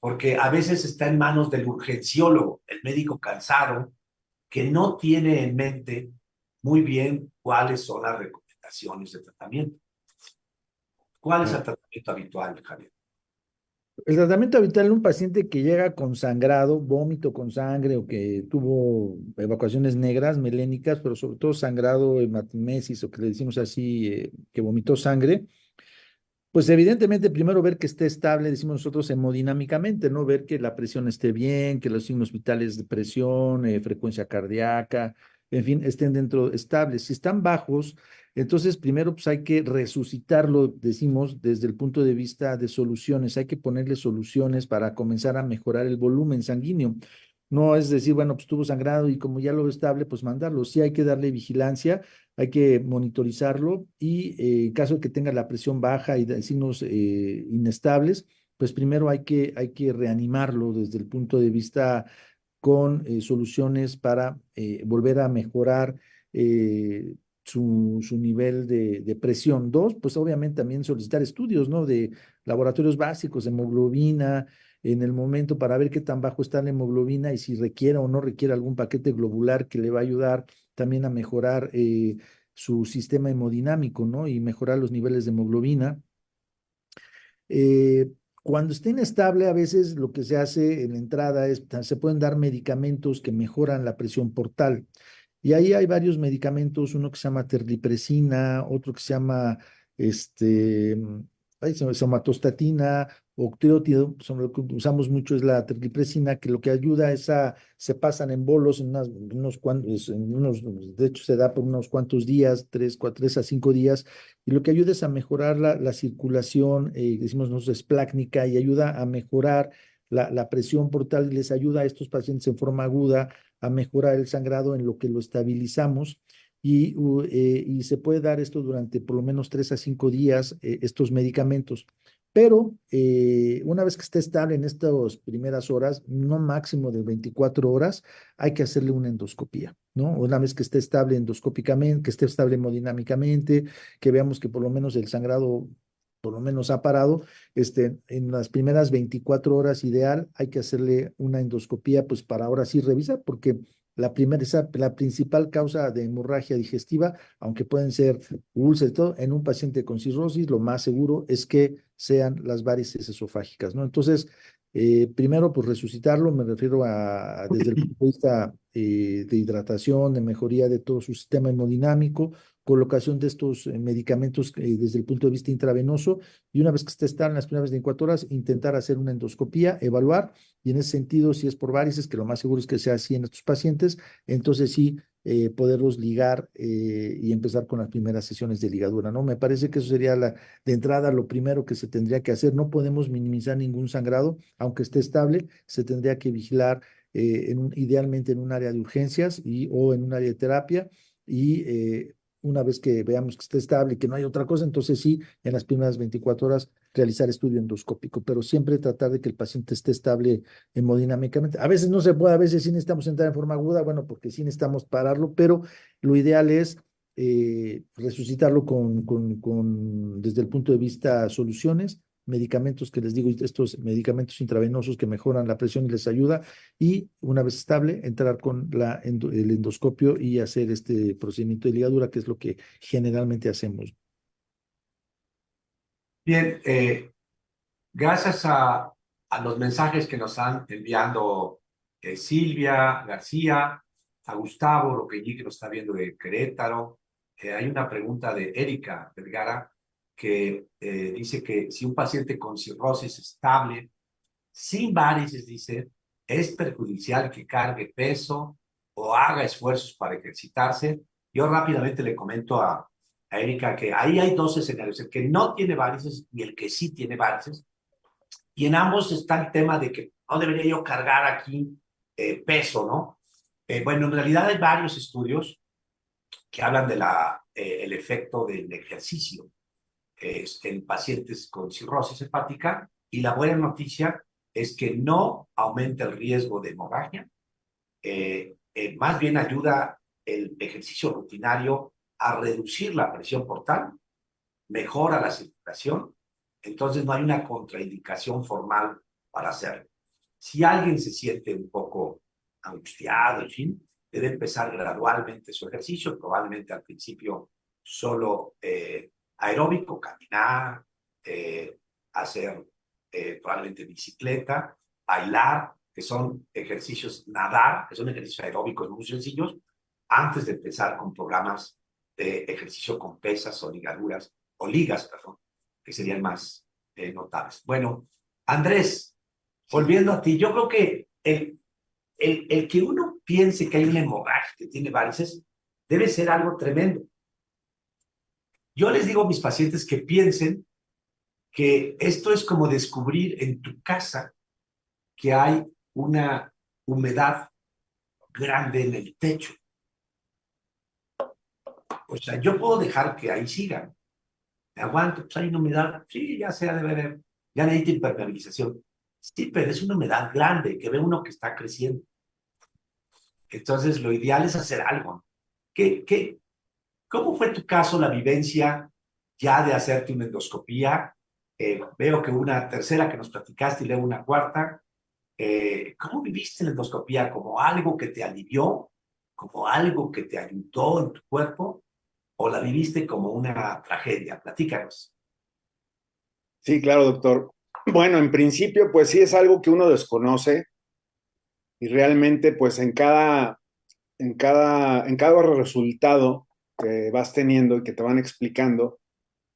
porque a veces está en manos del urgenciólogo, el médico cansado, que no tiene en mente muy bien cuáles son las recomendaciones de tratamiento. ¿Cuál es el tratamiento habitual, Javier? El tratamiento habitual en un paciente que llega con sangrado, vómito con sangre o que tuvo evacuaciones negras, melénicas, pero sobre todo sangrado, hematemesis o que le decimos así, que vomitó sangre, pues evidentemente primero ver que esté estable, decimos nosotros hemodinámicamente, ¿no? Ver que la presión esté bien, que los signos vitales de presión, frecuencia cardíaca, en fin, estén dentro estables. Si están bajos, entonces primero pues hay que resucitarlo, decimos, desde el punto de vista de soluciones. Hay que ponerle soluciones para comenzar a mejorar el volumen sanguíneo. No es decir, bueno, pues tuvo sangrado y como ya lo estable, pues mandarlo. Sí hay que darle vigilancia, hay que monitorizarlo y en caso de que tenga la presión baja y de signos inestables, pues primero hay que reanimarlo desde el punto de vista con soluciones para volver a mejorar su nivel de presión. Dos, pues obviamente también solicitar estudios, ¿no? De laboratorios básicos, hemoglobina, en el momento para ver qué tan bajo está la hemoglobina y si requiere o no requiere algún paquete globular que le va a ayudar también a mejorar su sistema hemodinámico, ¿no? Y mejorar los niveles de hemoglobina. Eh, Cuando esté inestable, a veces lo que se hace en la entrada es, se pueden dar medicamentos que mejoran la presión portal. Y ahí hay varios medicamentos, uno que se llama terlipresina, otro que se llama este, somatostatina, octreotide, sobre lo que usamos mucho es la terlipresina, que lo que ayuda es se pasan en bolos en unos cuantos, de hecho se da por unos cuantos días, 3 a 5 días, y lo que ayuda es a mejorar la circulación, decimos nosotros esplácnica, y ayuda a mejorar la presión portal, y les ayuda a estos pacientes en forma aguda a mejorar el sangrado en lo que lo estabilizamos y se puede dar esto durante por lo menos 3 a 5 días, estos medicamentos. Pero una vez que esté estable en estas primeras horas, no máximo de 24 horas, hay que hacerle una endoscopía, ¿no? Una vez que esté estable endoscópicamente, que esté estable hemodinámicamente, que veamos que por lo menos el sangrado por lo menos ha parado, en las primeras 24 horas ideal hay que hacerle una endoscopía, pues para ahora sí revisar, porque la principal causa de hemorragia digestiva, aunque pueden ser úlceras y todo, en un paciente con cirrosis, lo más seguro es que sean las varices esofágicas, ¿no? Entonces, primero, pues resucitarlo, me refiero desde el punto de vista de hidratación, de mejoría de todo su sistema hemodinámico, colocación de estos medicamentos desde el punto de vista intravenoso, y una vez que están en las primeras 24 horas, intentar hacer una endoscopía, evaluar, y en ese sentido, si es por varices, que lo más seguro es que sea así en estos pacientes, entonces sí, poderlos ligar y empezar con las primeras sesiones de ligadura, ¿no? Me parece que eso sería de entrada lo primero que se tendría que hacer. No podemos minimizar ningún sangrado, aunque esté estable, se tendría que vigilar idealmente en un área de urgencias o en un área de terapia, y una vez que veamos que esté estable y que no hay otra cosa, entonces sí, en las primeras 24 horas realizar estudio endoscópico, pero siempre tratar de que el paciente esté estable hemodinámicamente. A veces no se puede, a veces sí necesitamos entrar en forma aguda, bueno, porque sí necesitamos pararlo, pero lo ideal es resucitarlo desde el punto de vista soluciones, medicamentos que les digo, estos medicamentos intravenosos que mejoran la presión y les ayuda, y una vez estable, entrar con el endoscopio y hacer este procedimiento de ligadura, que es lo que generalmente hacemos. Bien, gracias a los mensajes que nos han enviando Silvia García, a Gustavo Roquellí, que nos está viendo de Querétaro. Hay una pregunta de Erika Vergara que dice que si un paciente con cirrosis estable, sin varices, dice, ¿es perjudicial que cargue peso o haga esfuerzos para ejercitarse. Yo rápidamente le comento a Erika que ahí hay dos escenarios, el que no tiene varices y el que sí tiene varices, y en ambos está el tema de que no debería yo cargar aquí peso, ¿no? Bueno, en realidad hay varios estudios que hablan de el efecto del ejercicio en pacientes con cirrosis hepática, y la buena noticia es que no aumenta el riesgo de hemorragia, más bien ayuda el ejercicio rutinario a reducir la presión portal, mejora la circulación, entonces no hay una contraindicación formal para hacerlo. Si alguien se siente un poco angustiado, en fin, debe empezar gradualmente su ejercicio, probablemente al principio solo aeróbico, caminar, hacer probablemente bicicleta, bailar, que son ejercicios, nadar, que son ejercicios aeróbicos muy sencillos, antes de empezar con programas de ejercicio con pesas o ligaduras, o ligas, perdón, que serían más notables. Bueno, Andrés, volviendo a ti, yo creo que el que uno piense que hay una hemorragia, que tiene varices, debe ser algo tremendo. Yo les digo a mis pacientes que piensen que esto es como descubrir en tu casa que hay una humedad grande en el techo. O sea, yo puedo dejar que ahí sigan. Me aguanto, pues hay una humedad, sí, ya sea de ver, ya necesita impermeabilización. Sí, pero es una humedad grande, que ve uno que está creciendo. Entonces, lo ideal es hacer algo. ¿Cómo fue tu caso, la vivencia ya de hacerte una endoscopía? Veo que una tercera que nos platicaste y luego una cuarta. ¿Cómo viviste la endoscopía? ¿Como algo que te alivió? ¿Como algo que te ayudó en tu cuerpo? ¿O la viviste como una tragedia? Platícanos. Sí, claro, doctor. Bueno, en principio, pues sí es algo que uno desconoce y realmente, pues en cada resultado que vas teniendo y que te van explicando,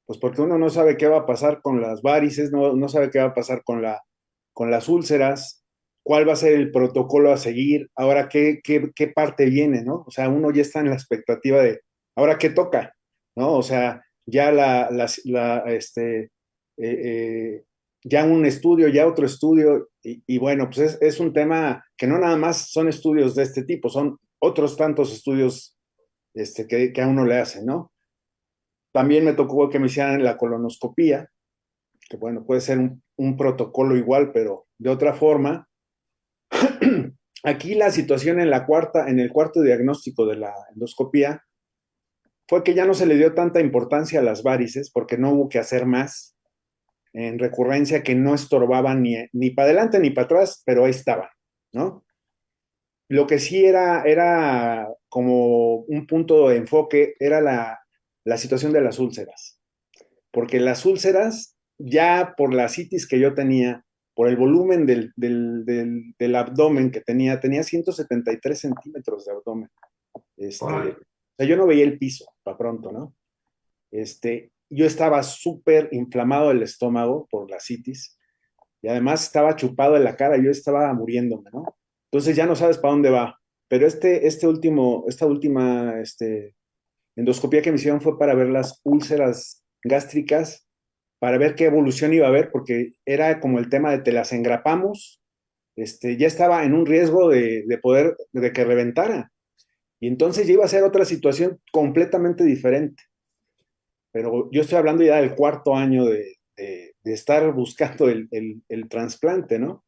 pues porque uno no sabe qué va a pasar con las varices, no sabe qué va a pasar con las úlceras, cuál va a ser el protocolo a seguir, ahora qué parte viene, ¿no? O sea, uno ya está en la expectativa de, ahora qué toca, ¿no? O sea, ya ya un estudio, ya otro estudio, y bueno, pues es un tema que no nada más son estudios de este tipo, son otros tantos estudios que a uno le hacen, ¿no? También me tocó que me hicieran la colonoscopía, que bueno, puede ser un protocolo igual, pero de otra forma. Aquí la situación en el cuarto diagnóstico de la endoscopía fue que ya no se le dio tanta importancia a las varices porque no hubo que hacer más en recurrencia que no estorbaban ni para adelante ni para atrás, pero ahí estaban, ¿no? Lo que sí era como un punto de enfoque era la situación de las úlceras, porque las úlceras, ya por la citis que yo tenía, por el volumen del abdomen que tenía 173 centímetros de abdomen. Órale. O sea, yo no veía el piso, para pronto, ¿no? Yo estaba súper inflamado el estómago por la citis y además estaba chupado en la cara, yo estaba muriéndome, ¿no? Entonces ya no sabes para dónde va. Pero esta última endoscopía que me hicieron fue para ver las úlceras gástricas, para ver qué evolución iba a haber, porque era como el tema de te las engrapamos, ya estaba en un riesgo de que reventara. Y entonces ya iba a ser otra situación completamente diferente. Pero yo estoy hablando ya del cuarto año de estar buscando el trasplante, ¿no?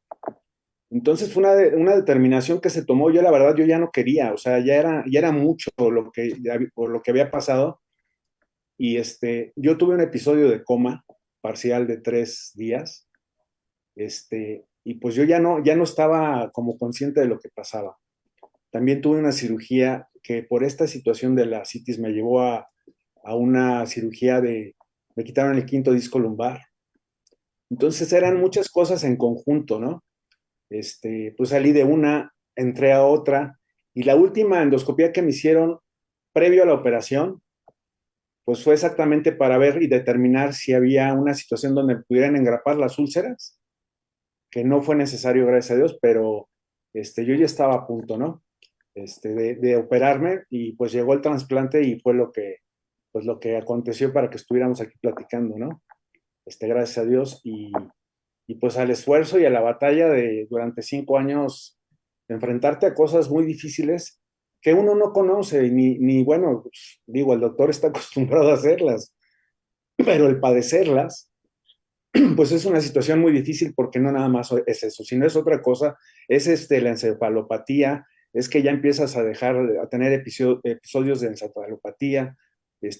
Entonces fue una determinación que se tomó. Yo la verdad, yo ya no quería, o sea, ya era mucho por lo que había pasado. Y yo tuve un episodio de coma parcial de 3 días, y pues yo ya no estaba como consciente de lo que pasaba. También tuve una cirugía que por esta situación de la citis me llevó a una cirugía me quitaron el quinto disco lumbar. Entonces eran muchas cosas en conjunto, ¿no? Pues salí de una, entré a otra, y la última endoscopía que me hicieron previo a la operación, pues fue exactamente para ver y determinar si había una situación donde pudieran engrapar las úlceras, que no fue necesario, gracias a Dios, pero yo ya estaba a punto, ¿no? de operarme y pues llegó el trasplante y fue pues lo que aconteció para que estuviéramos aquí platicando, ¿no? Gracias a Dios y pues al esfuerzo y a la batalla de durante 5 años enfrentarte a cosas muy difíciles que uno no conoce, ni bueno, pues, digo, el doctor está acostumbrado a hacerlas, pero el padecerlas, pues es una situación muy difícil porque no nada más es eso, sino es otra cosa, es la encefalopatía, es que ya empiezas a dejar, a tener episodios de encefalopatía,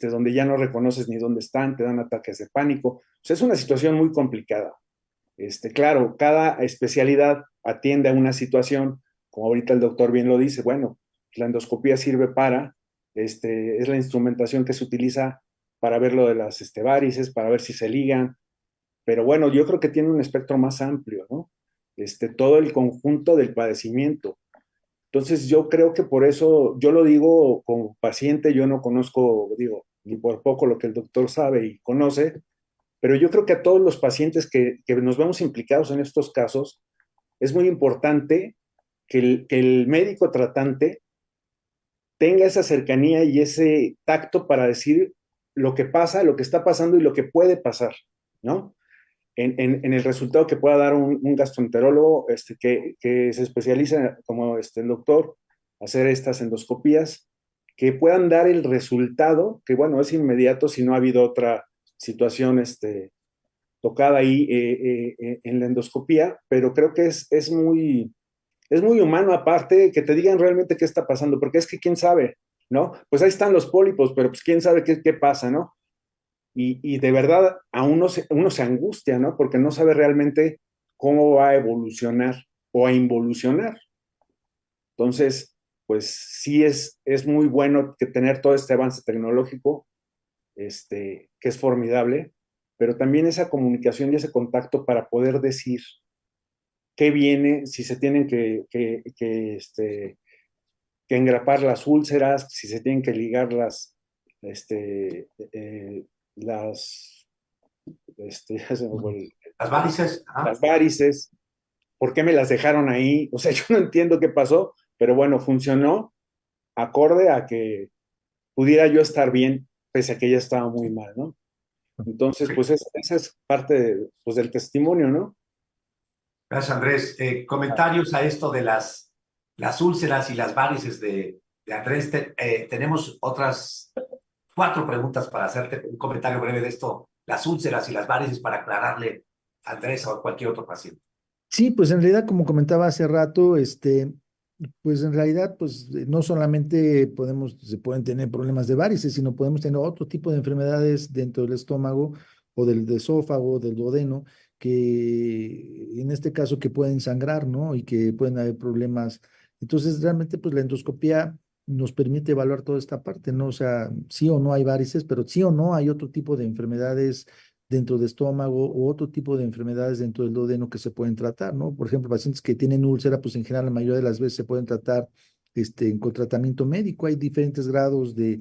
donde ya no reconoces ni dónde están, te dan ataques de pánico. O sea, es una situación muy complicada. Claro, cada especialidad atiende a una situación, como ahorita el doctor bien lo dice, bueno, la endoscopía sirve es la instrumentación que se utiliza para ver lo de las varices, para ver si se ligan, pero bueno, yo creo que tiene un espectro más amplio, ¿no? Todo el conjunto del padecimiento. Entonces yo creo que por eso, yo lo digo como paciente, yo no conozco, digo, ni por poco lo que el doctor sabe y conoce, pero yo creo que a todos los pacientes que nos vemos implicados en estos casos, es muy importante que el médico tratante tenga esa cercanía y ese tacto para decir lo que pasa, lo que está pasando y lo que puede pasar, ¿no? En el resultado que pueda dar un gastroenterólogo que se especializa como el doctor, hacer estas endoscopías, que puedan dar el resultado, que bueno, es inmediato si no ha habido otra situación tocada ahí en la endoscopía, pero creo que es muy humano aparte que te digan realmente qué está pasando, porque es que quién sabe, ¿no? Pues ahí están los pólipos, pero pues quién sabe qué pasa, ¿no? Y de verdad a uno se angustia, ¿no? Porque no sabe realmente cómo va a evolucionar o a involucionar. Entonces, pues sí es muy bueno que tener todo este avance tecnológico, que es formidable, pero también esa comunicación y ese contacto para poder decir qué viene, si se tienen que engrapar las úlceras, si se tienen que ligar las, ya se me fue Las varices, las varices, ¿por qué me las dejaron ahí? O sea, yo no entiendo qué pasó, pero bueno, funcionó acorde a que pudiera yo estar bien, pese a que ella estaba muy mal, ¿no? Entonces, pues esa es parte pues, del testimonio, ¿no? gracias, Andrés. Comentarios a esto de las úlceras y las varices de Andrés. Tenemos otras 4 preguntas para hacerte un comentario breve de esto, las úlceras y las varices, para aclararle a Andrés o a cualquier otro paciente. Sí, pues en realidad, como comentaba hace rato, pues en realidad, pues no solamente se pueden tener problemas de varices, sino podemos tener otro tipo de enfermedades dentro del estómago o del esófago, del duodeno, que en este caso que pueden sangrar, ¿no? Y que pueden haber problemas. Entonces, realmente, pues la endoscopía nos permite evaluar toda esta parte, ¿no? O sea, sí o no hay varices, pero sí o no hay otro tipo de enfermedades dentro de estómago o otro tipo de enfermedades dentro del duodeno que se pueden tratar, ¿no? Por ejemplo, pacientes que tienen úlcera, pues en general la mayoría de las veces se pueden tratar con tratamiento médico. Hay diferentes grados de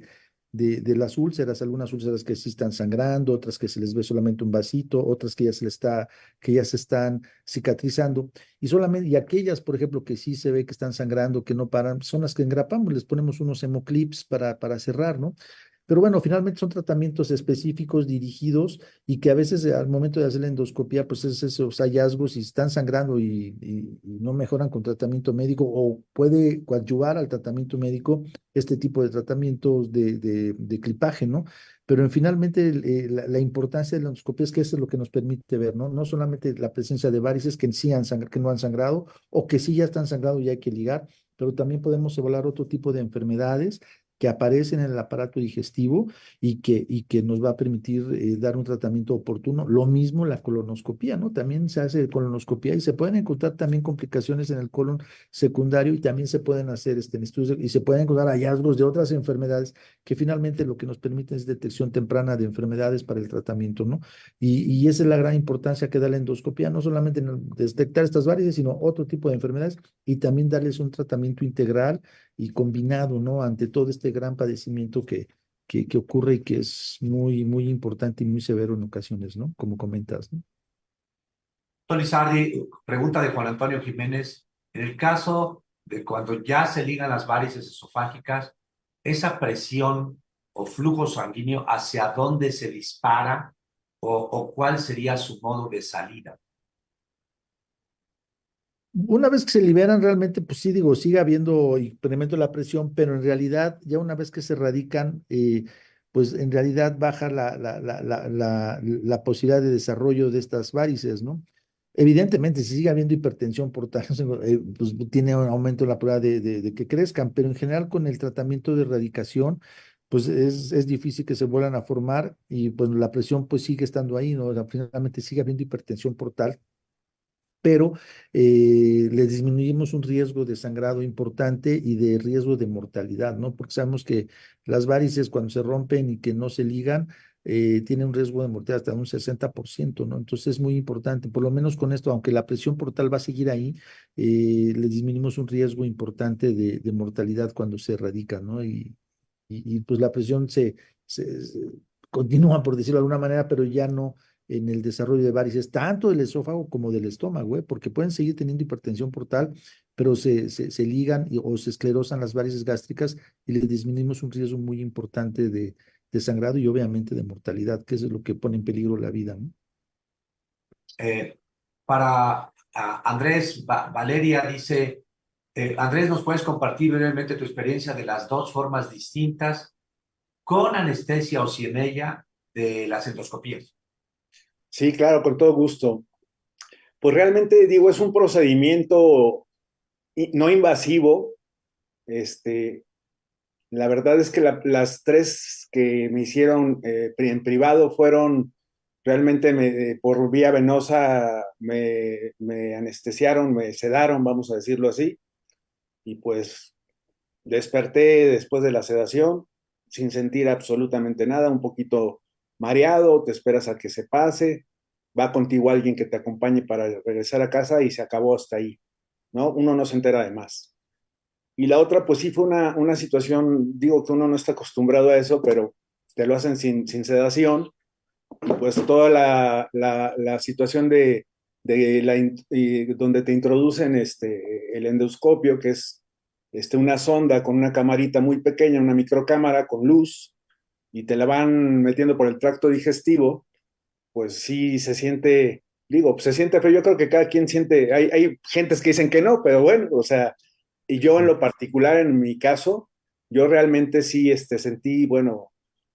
las úlceras, algunas úlceras que sí están sangrando, otras que se les ve solamente un vasito, otras que ya se están cicatrizando. Y aquellas, por ejemplo, que sí se ve que están sangrando, que no paran, son las que engrapamos, les ponemos unos hemoclips para cerrar, ¿no? Pero bueno, finalmente son tratamientos específicos dirigidos y que a veces al momento de hacer la endoscopía, pues es esos hallazgos y están sangrando y no mejoran con tratamiento médico o puede coadyuvar al tratamiento médico este tipo de tratamientos de clipaje, ¿no? Pero finalmente la importancia de la endoscopía es que eso es lo que nos permite ver, ¿no? No solamente la presencia de varices que, sí que no han sangrado o que sí ya están sangrando y hay que ligar, pero también podemos evaluar otro tipo de enfermedades que aparecen en el aparato digestivo y que nos va a permitir dar un tratamiento oportuno. Lo mismo la colonoscopía, ¿no? También se hace colonoscopía y se pueden encontrar también complicaciones en el colon secundario y también se pueden hacer estudios y se pueden encontrar hallazgos de otras enfermedades que finalmente lo que nos permite es detección temprana de enfermedades para el tratamiento, ¿no? Y esa es la gran importancia que da la endoscopía, no solamente en detectar estas varices, sino otro tipo de enfermedades y también darles un tratamiento integral y combinado, ¿no? Ante todo este gran padecimiento que ocurre y que es muy, muy importante y muy severo en ocasiones, ¿no? Como comentas, ¿no? Tony Sardi, pregunta de Juan Antonio Jiménez. En el caso de cuando ya se ligan las varices esofágicas, esa presión o flujo sanguíneo, ¿hacia dónde se dispara o cuál sería su modo de salida? Una vez que se liberan realmente, pues sí, digo, sigue habiendo incremento de la presión, pero en realidad, ya una vez que se radican, pues en realidad baja la posibilidad de desarrollo de estas varices, ¿no? Evidentemente, si sigue habiendo hipertensión portal, pues tiene un aumento en la probabilidad de que crezcan, pero en general con el tratamiento de erradicación, pues es difícil que se vuelvan a formar y pues la presión pues sigue estando ahí, ¿no? O sea, finalmente sigue habiendo hipertensión portal, pero le disminuimos un riesgo de sangrado importante y de riesgo de mortalidad, ¿no? Porque sabemos que las varices cuando se rompen y que no se ligan, tienen un riesgo de mortalidad hasta un 60%, ¿no? Entonces es muy importante, por lo menos con esto, aunque la presión portal va a seguir ahí, le disminuimos un riesgo importante de mortalidad cuando se erradica, ¿no? Pues la presión se continúa, por decirlo de alguna manera, pero ya no en el desarrollo de varices, tanto del esófago como del estómago, porque pueden seguir teniendo hipertensión portal, pero se ligan o se esclerosan las varices gástricas y le disminuimos un riesgo muy importante de sangrado y obviamente de mortalidad, que eso es lo que pone en peligro la vida, ¿no? Eh, para Andrés, Valeria dice, Andrés, ¿nos puedes compartir brevemente tu experiencia de las dos formas distintas, con anestesia o sin ella, de las endoscopías? Sí, claro, con todo gusto. Pues realmente digo, es un procedimiento no invasivo. Este, la verdad es que las tres que me hicieron en privado fueron realmente por vía venosa, me anestesiaron, me sedaron, vamos a decirlo así, y pues desperté después de la sedación sin sentir absolutamente nada, un poquito mareado, te esperas a que se pase, va contigo alguien que te acompañe para regresar a casa y se acabó hasta ahí, ¿no? Uno no se entera de más. Y la otra, pues sí fue una situación, digo que uno no está acostumbrado a eso, pero te lo hacen sin sedación, y pues toda la situación donde te introducen el endoscopio, que es una sonda con una camarita muy pequeña, una microcámara con luz, y te la van metiendo por el tracto digestivo, pues sí se siente, digo, pues se siente feo. Yo creo que cada quien siente, hay gentes que dicen que no, pero bueno, o sea, y yo en lo particular, en mi caso, yo realmente sí sentí, bueno,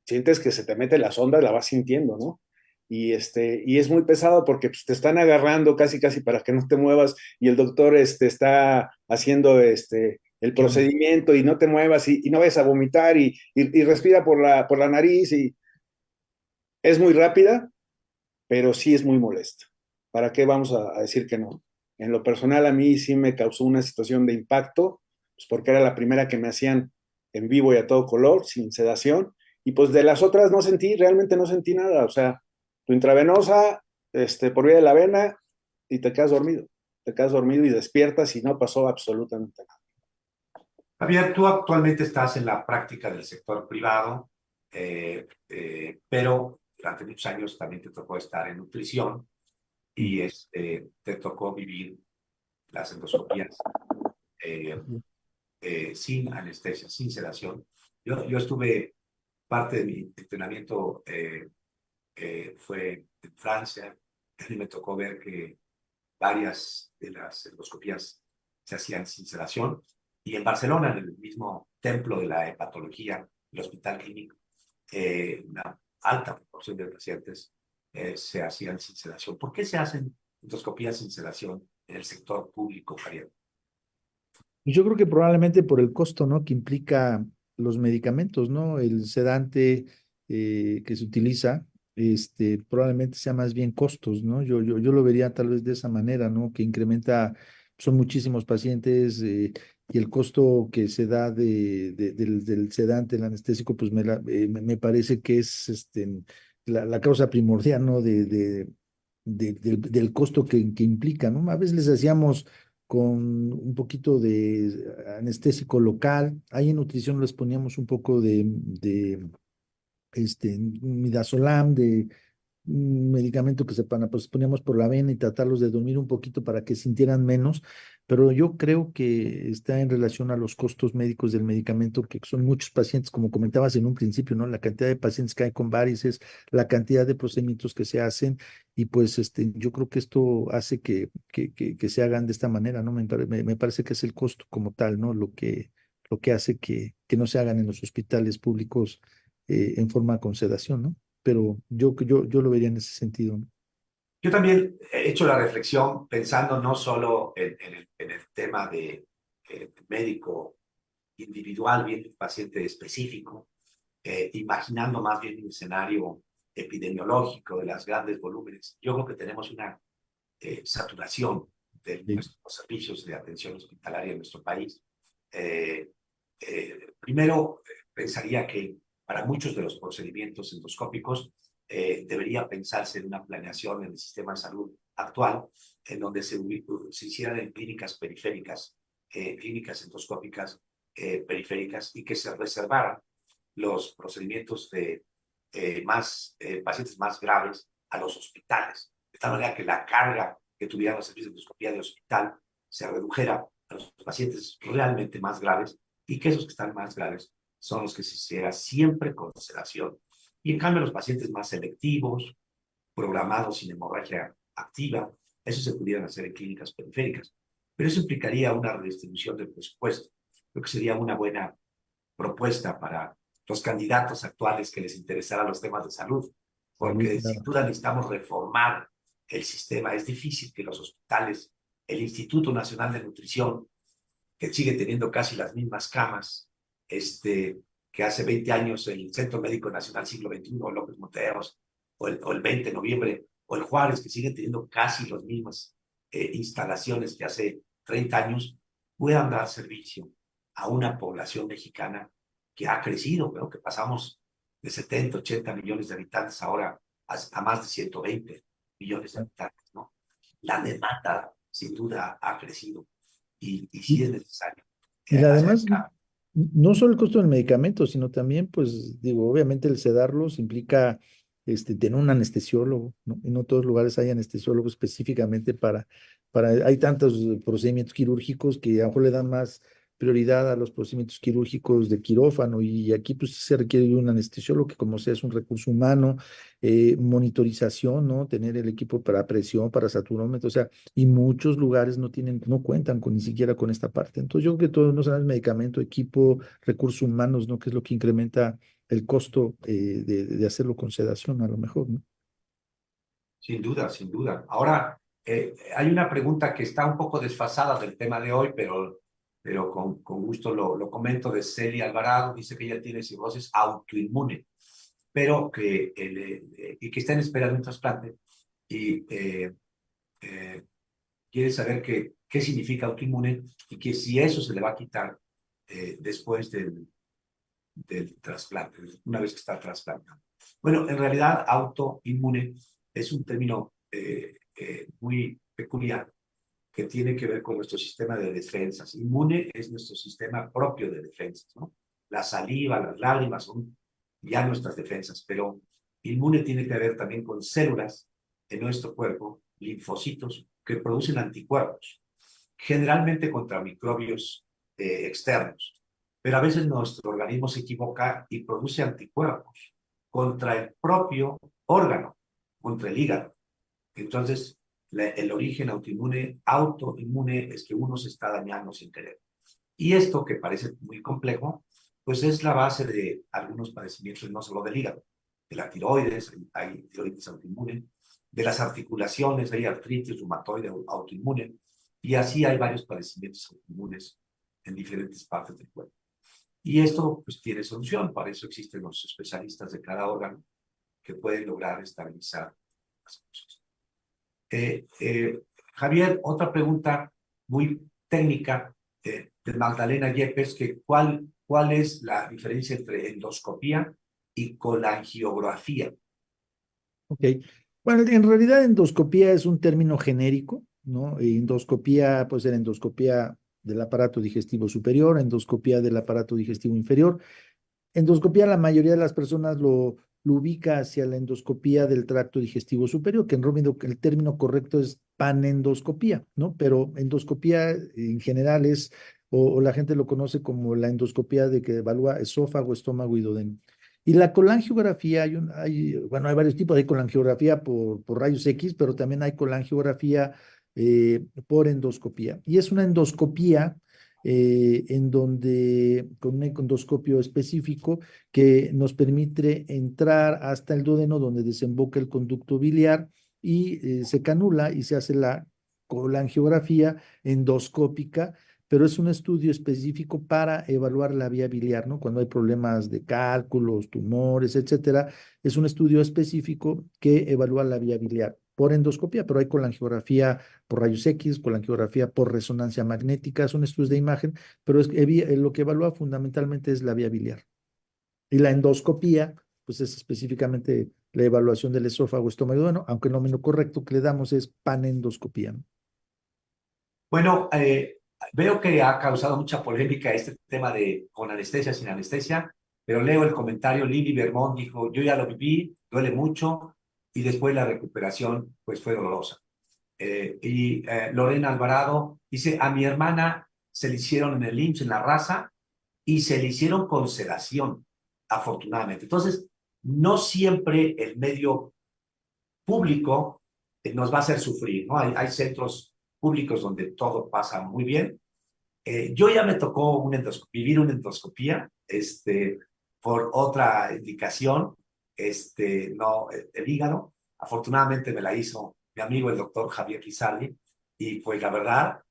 sientes que se te mete la sonda, la vas sintiendo, ¿no? Y es muy pesado porque pues, te están agarrando casi casi para que no te muevas y el doctor está haciendo el procedimiento y no te muevas y no vayas a vomitar y respira por la nariz y es muy rápida, pero sí es muy molesta. ¿Para qué vamos a decir que no? En lo personal a mí sí me causó una situación de impacto, pues porque era la primera que me hacían en vivo y a todo color, sin sedación, y pues de las otras no sentí, realmente no sentí nada, o sea, tu intravenosa, por vía de la vena, y te quedas dormido y despiertas y no pasó absolutamente nada. Javier, tú actualmente estás en la práctica del sector privado, pero durante muchos años también te tocó estar en nutrición y te tocó vivir las endoscopías eh, sin anestesia, sin sedación. Yo estuve, parte de mi entrenamiento fue en Francia y me tocó ver que varias de las endoscopías se hacían sin sedación, y en Barcelona, en el mismo templo de la hepatología, el Hospital Clínico, una alta proporción de pacientes se hacían sin sedación. ¿Por qué se hacen endoscopías sin sedación en el sector público, Javier? Yo creo que probablemente por el costo, ¿no? Que implica los medicamentos, ¿no? El sedante que se utiliza, probablemente sea más bien costos, ¿no? Yo lo vería tal vez de esa manera, ¿no? Que incrementa, son muchísimos pacientes y el costo que se da del sedante, el anestésico, pues me parece que es la causa primordial, ¿no? Del costo que implica, ¿no? A veces les hacíamos con un poquito de anestésico local. Ahí en nutrición les poníamos un poco de midazolam, un medicamento que pues poníamos por la vena y tratarlos de dormir un poquito para que sintieran menos, pero yo creo que está en relación a los costos médicos del medicamento, que son muchos pacientes, como comentabas en un principio, ¿no? La cantidad de pacientes que hay con varices, la cantidad de procedimientos que se hacen, y pues yo creo que esto hace que se hagan de esta manera, ¿no? Me parece que es el costo como tal, ¿no? Lo que hace que no se hagan en los hospitales públicos en forma con sedación, ¿no? Pero yo lo vería en ese sentido, ¿no? Yo también he hecho la reflexión pensando no solo en el tema de médico individual, bien el paciente específico, imaginando más bien un escenario epidemiológico de las grandes volúmenes. Yo creo que tenemos una saturación de Sí. nuestros servicios de atención hospitalaria en nuestro país. Primero, pensaría que para muchos de los procedimientos endoscópicos debería pensarse en una planeación en el sistema de salud actual, en donde se hicieran en clínicas periféricas, clínicas endoscópicas periféricas, y que se reservaran los procedimientos de pacientes más graves a los hospitales, de tal manera que la carga que tuvieran los servicios de endoscopía de hospital se redujera a los pacientes realmente más graves, y que esos que están más graves son los que se hiciera siempre con sedación. Y en cambio los pacientes más selectivos, programados sin hemorragia activa, eso se pudieran hacer en clínicas periféricas. Pero eso implicaría una redistribución del presupuesto. Creo que sería una buena propuesta para los candidatos actuales que les interesaran los temas de salud, Salud, porque sin claro. duda necesitamos reformar el sistema. Es difícil que los hospitales, el Instituto Nacional de Nutrición, que sigue teniendo casi las mismas camas que hace 20 años el Centro Médico Nacional Siglo XXI, López Mateos, o el 20 de noviembre, o el Juárez, que siguen teniendo casi las mismas instalaciones que hace 30 años, puedan dar servicio a una población mexicana que ha crecido, pero que pasamos de 70, 80 millones de habitantes ahora a más de 120 millones de habitantes, ¿no? La demanda, sin duda, ha crecido y sí Y, es necesario y hacer además, el cambio. no solo el costo del medicamento, sino también, pues, digo, obviamente el sedarlos implica tener un anestesiólogo, ¿no? En no todos los lugares hay anestesiólogos específicamente hay tantos procedimientos quirúrgicos que a lo mejor le dan más prioridad a los procedimientos quirúrgicos de quirófano, y aquí pues sí se requiere de un anestesiólogo que, como sea, es un recurso humano, monitorización, ¿no? Tener el equipo para presión, para saturómetro, o sea, y muchos lugares no cuentan ni siquiera con esta parte. Entonces yo creo que todo, no será el medicamento, equipo, recursos humanos, ¿no? Que es lo que incrementa el costo de hacerlo con sedación, a lo mejor, ¿no? Sin duda, sin duda. Ahora, hay una pregunta que está un poco desfasada del tema de hoy, pero con gusto lo comento, de Celia Alvarado. Dice que ella tiene cirrosis autoinmune, pero y que está en espera de un trasplante, y eh, quiere saber qué significa autoinmune, y que si eso se le va a quitar después del trasplante, una vez que está trasplantado. Bueno, en realidad, autoinmune es un término muy peculiar que tiene que ver con nuestro sistema de defensas. Inmune es nuestro sistema propio de defensas, ¿no? La saliva, las lágrimas son ya nuestras defensas, pero inmune tiene que ver también con células en nuestro cuerpo, linfocitos, que producen anticuerpos, generalmente contra microbios externos. Pero a veces nuestro organismo se equivoca y produce anticuerpos contra el propio órgano, contra el hígado. Entonces, el origen autoinmune es que uno se está dañando sin querer. Y esto, que parece muy complejo, pues es la base de algunos padecimientos, no solo del hígado, de la tiroides, hay tiroides autoinmune, de las articulaciones, hay artritis reumatoide autoinmune, y así hay varios padecimientos autoinmunes en diferentes partes del cuerpo. Y esto pues tiene solución, para eso existen los especialistas de cada órgano que pueden lograr estabilizar las cosas. Javier, otra pregunta muy técnica de Magdalena Yepes, que ¿cuál es la diferencia entre endoscopía y colangiografía? Ok. Bueno, en realidad endoscopía es un término genérico, ¿no? Endoscopía puede ser endoscopía del aparato digestivo superior, endoscopía del aparato digestivo inferior. Endoscopía, la mayoría de las personas lo ubica hacia la endoscopía del tracto digestivo superior, que en realidad el término correcto es panendoscopía, ¿no? Pero endoscopía en general es, o la gente lo conoce como la endoscopía de que evalúa esófago, estómago y duodeno. Y la colangiografía, bueno, hay varios tipos, hay colangiografía por rayos X, pero también hay colangiografía por endoscopía. Y es una endoscopía en donde, con un endoscopio específico que nos permite entrar hasta el duodeno donde desemboca el conducto biliar y se canula y se hace la colangiografía endoscópica, pero es un estudio específico para evaluar la vía biliar, ¿no? Cuando hay problemas de cálculos, tumores, etcétera, es un estudio específico que evalúa la vía biliar por endoscopía, pero hay colangiografía por rayos X, colangiografía por resonancia magnética, son estudios de imagen, pero lo que evalúa fundamentalmente es la vía biliar. Y la endoscopía, pues es específicamente la evaluación del esófago, estómago y duodeno, aunque el nombre correcto que le damos es panendoscopía, ¿no? Bueno, veo que ha causado mucha polémica este tema de con anestesia, sin anestesia, pero leo el comentario. Lili Bermón dijo, yo ya lo viví, duele mucho, y después la recuperación pues fue dolorosa. Lorena Alvarado dice, a mi hermana se le hicieron en el IMSS, en la raza, y se le hicieron con sedación, afortunadamente. Entonces, no siempre el medio público nos va a hacer sufrir, ¿no? Hay centros públicos donde todo pasa muy bien. Yo ya me tocó vivir una endoscopía por otra indicación, no, el hígado. Afortunadamente me la hizo mi amigo el doctor Javier Lizaldi, y pues la verdad,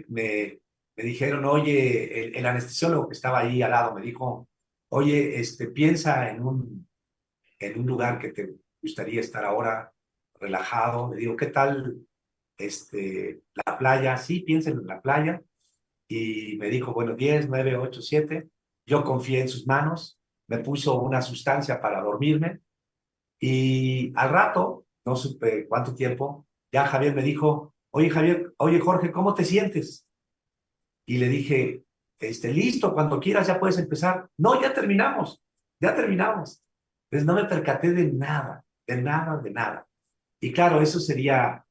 me dijeron, oye, el anestesiólogo que estaba ahí al lado me dijo, oye, piensa en un lugar que te gustaría estar ahora relajado. Le digo, ¿qué tal la playa? Sí, piensen en la playa. Y me dijo, bueno, 10, 9, 8, 7. Yo confié en sus manos, me puso una sustancia para dormirme, y al rato, no supe cuánto tiempo, ya Javier me dijo, oye Javier, oye Jorge, ¿cómo te sientes? Y le dije, listo, cuando quieras ya puedes empezar. No, ya terminamos, ya terminamos. Entonces no me percaté de nada, de nada, de nada. Y claro, eso sería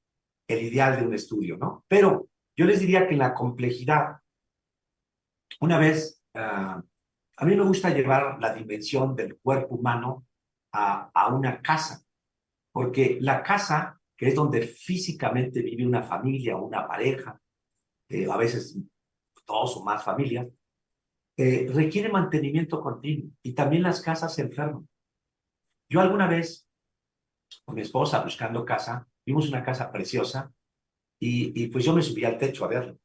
el ideal de un estudio, ¿no? Pero yo les diría que en la complejidad, una vez, a mí me gusta llevar la dimensión del cuerpo humano a una casa, porque la casa, que es donde físicamente vive una familia, una pareja, a veces dos o más familias, requiere mantenimiento continuo, y también las casas se enferman. Yo alguna vez, con mi esposa buscando casa, vimos una casa preciosa, y pues yo me subí al techo a verlo.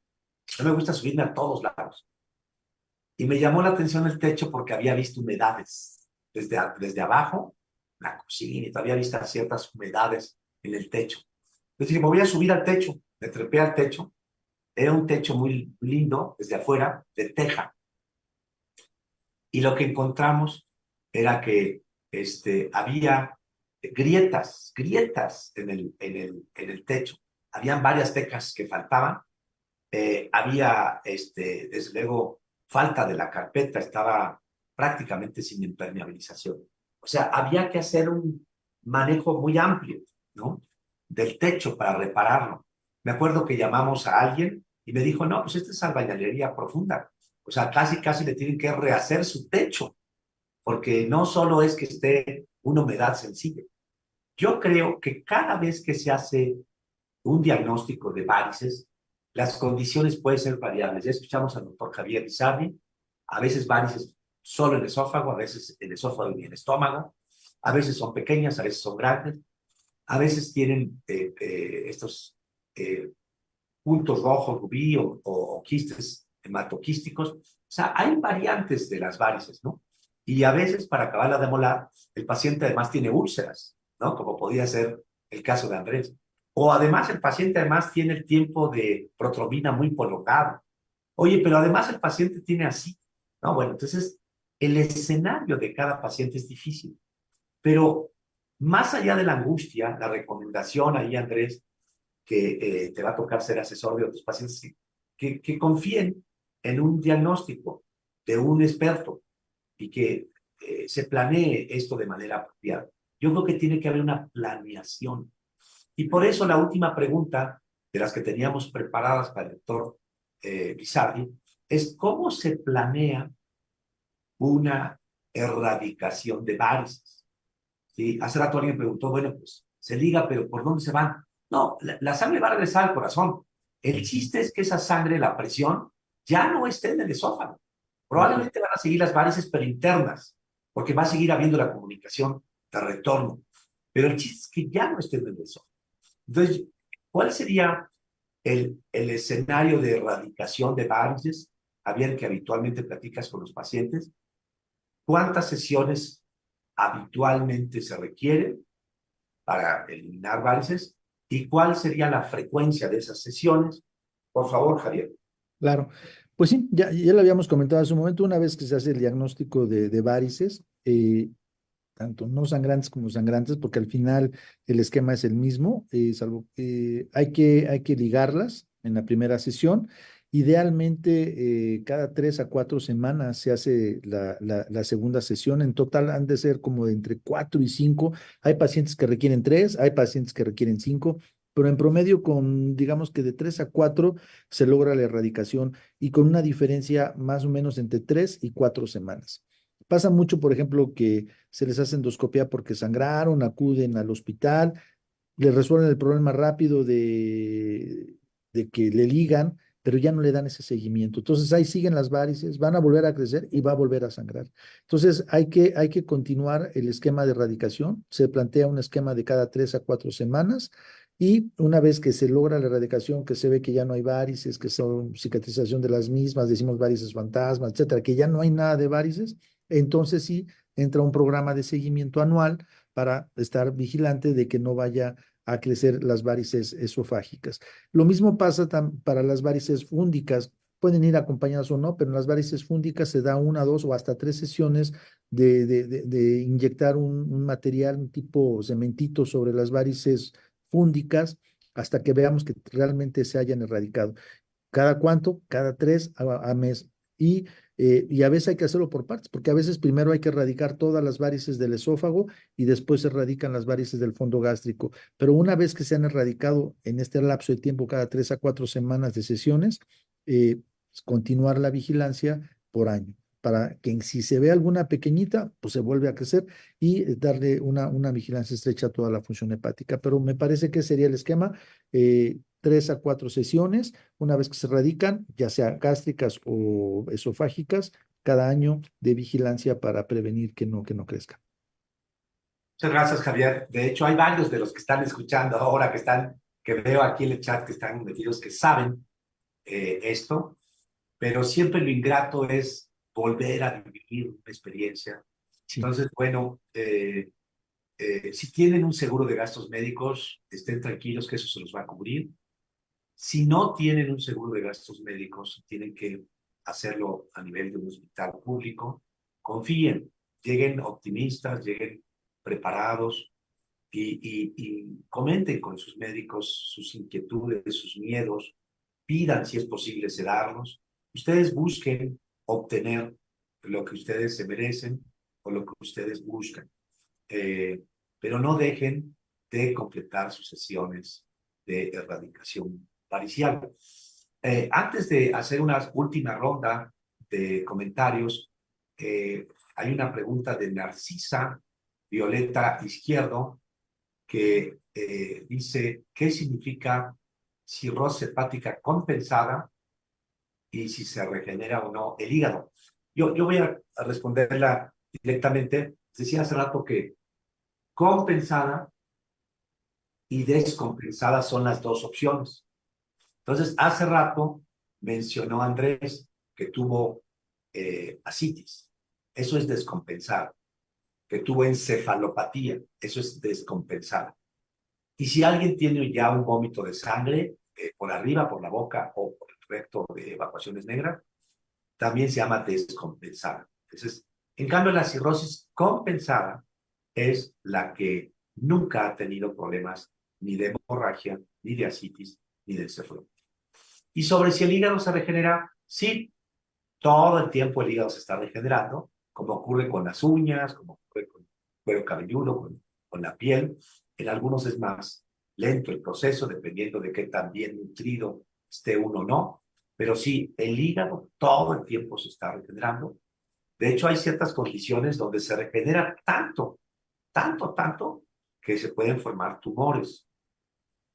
No me gusta subirme a todos lados. Y me llamó la atención el techo porque había visto humedades desde abajo, la cocina, y todavía visto ciertas humedades en el techo. Entonces dije, me voy a subir al techo. Me trepé al techo. Era un techo muy lindo desde afuera, de teja. Y lo que encontramos era que había grietas en el techo. Habían varias tecas que faltaban. Había, desde luego, falta de la carpeta, estaba prácticamente sin impermeabilización. O sea, había que hacer un manejo muy amplio, ¿no?, del techo para repararlo. Me acuerdo que llamamos a alguien y me dijo, no, pues esta es albañilería profunda. O sea, casi le tienen que rehacer su techo, porque no solo es que esté una humedad sensible. Yo creo que cada vez que se hace un diagnóstico de varices, las condiciones pueden ser variables. Ya escuchamos al doctor Javier Lizardi, a veces varices solo en el esófago, a veces en el esófago y en el estómago, a veces son pequeñas, a veces son grandes, a veces tienen estos puntos rojos, rubí, o quistes hematoquísticos. O sea, hay variantes de las varices, ¿no? Y a veces, para acabarla de molar, el paciente además tiene úlceras, ¿no? Como podría ser el caso de Andrés. O además el paciente además tiene el tiempo de protrombina muy prolongado. Oye, pero además el paciente tiene así. No, bueno, entonces el escenario de cada paciente es difícil. Pero más allá de la angustia, la recomendación ahí, Andrés, que te va a tocar ser asesor de otros pacientes, que confíen en un diagnóstico de un experto, y que se planee esto de manera apropiada. Yo creo que tiene que haber una planeación. Y por eso la última pregunta de las que teníamos preparadas para el doctor Guisardi es cómo se planea una erradicación de varices. ¿Sí? Hace rato alguien preguntó, bueno, pues se liga, pero ¿por dónde se van? No, la sangre va a regresar al corazón. El chiste es que esa sangre, la presión, ya no esté en el esófago. Probablemente van a seguir las varices, pero internas, porque va a seguir habiendo la comunicación de retorno. Pero el chiste es que ya no esté en el esófago. Entonces, ¿cuál sería el escenario de erradicación de varices, Javier, que habitualmente platicas con los pacientes? ¿Cuántas sesiones habitualmente se requieren para eliminar varices? ¿Y cuál sería la frecuencia de esas sesiones? Por favor, Javier. Claro, pues sí, ya lo habíamos comentado hace un momento, una vez que se hace el diagnóstico de varices, tanto no sangrantes como sangrantes, porque al final el esquema es el mismo, salvo hay que ligarlas en la primera sesión. Idealmente, cada 3 a 4 semanas se hace la segunda sesión. En total han de ser como de entre 4 y 5. Hay pacientes que requieren 3, hay pacientes que requieren 5, pero en promedio con, digamos que de 3 a 4 se logra la erradicación y con una diferencia más o menos entre 3 y 4 semanas. Pasa mucho, por ejemplo, que se les hace endoscopia porque sangraron, acuden al hospital, les resuelven el problema rápido de que le ligan, pero ya no le dan ese seguimiento. Entonces ahí siguen las varices, van a volver a crecer y va a volver a sangrar. Entonces hay que continuar el esquema de erradicación. Se plantea un esquema de cada 3 a 4 semanas. Y una vez que se logra la erradicación, que se ve que ya no hay varices, que son cicatrización de las mismas, decimos varices fantasmas, etcétera, que ya no hay nada de varices, entonces sí entra un programa de seguimiento anual para estar vigilante de que no vaya a crecer las varices esofágicas. Lo mismo pasa para las varices fúngicas, pueden ir acompañadas o no, pero en las varices fúngicas se da 1, 2 o hasta 3 sesiones de inyectar un material, un tipo cementito sobre las varices fúngicas hasta que veamos que realmente se hayan erradicado. ¿Cada cuánto? Cada 3 a mes. Y a veces hay que hacerlo por partes, porque a veces primero hay que erradicar todas las varices del esófago y después se erradican las varices del fondo gástrico. Pero una vez que se han erradicado en este lapso de tiempo, cada 3 a 4 semanas de sesiones, continuar la vigilancia por año, para que si se ve alguna pequeñita, pues se vuelve a crecer y darle una vigilancia estrecha a toda la función hepática. Pero me parece que sería el esquema. 3 a 4 sesiones, una vez que se erradican, ya sea gástricas o esofágicas, cada año de vigilancia para prevenir que no crezca. Muchas gracias, Javier. De hecho, hay varios de los que están escuchando ahora, que veo aquí en el chat que están metidos, que saben esto, pero siempre lo ingrato es volver a vivir una experiencia. Sí. Entonces, bueno, si tienen un seguro de gastos médicos, estén tranquilos que eso se los va a cubrir. Si no tienen un seguro de gastos médicos, tienen que hacerlo a nivel de un hospital público. Confíen, lleguen optimistas, lleguen preparados y comenten con sus médicos sus inquietudes, sus miedos, pidan si es posible sedarlos. Ustedes busquen obtener lo que ustedes se merecen o lo que ustedes buscan. Pero no dejen de completar sus sesiones de erradicación varicial. Antes de hacer una última ronda de comentarios, hay una pregunta de Narcisa Violeta Izquierdo que dice, ¿qué significa cirrosis hepática compensada y si se regenera o no el hígado? Yo voy a responderla directamente. Decía hace rato que compensada y descompensada son las dos opciones. Entonces, hace rato mencionó Andrés que tuvo ascitis. Eso es descompensado. Que tuvo encefalopatía. Eso es descompensado. Y si alguien tiene ya un vómito de sangre por arriba, por la boca o por el recto de evacuaciones negras, también se llama descompensada. Entonces, en cambio, la cirrosis compensada es la que nunca ha tenido problemas ni de hemorragia, ni de ascitis, ni de encefalopatía. Y sobre si el hígado se regenera, sí, todo el tiempo el hígado se está regenerando, como ocurre con las uñas, como ocurre con el cuero cabelludo, con la piel. En algunos es más lento el proceso, dependiendo de qué tan bien nutrido esté uno o no. Pero sí, el hígado todo el tiempo se está regenerando. De hecho, hay ciertas condiciones donde se regenera tanto, tanto, que se pueden formar tumores.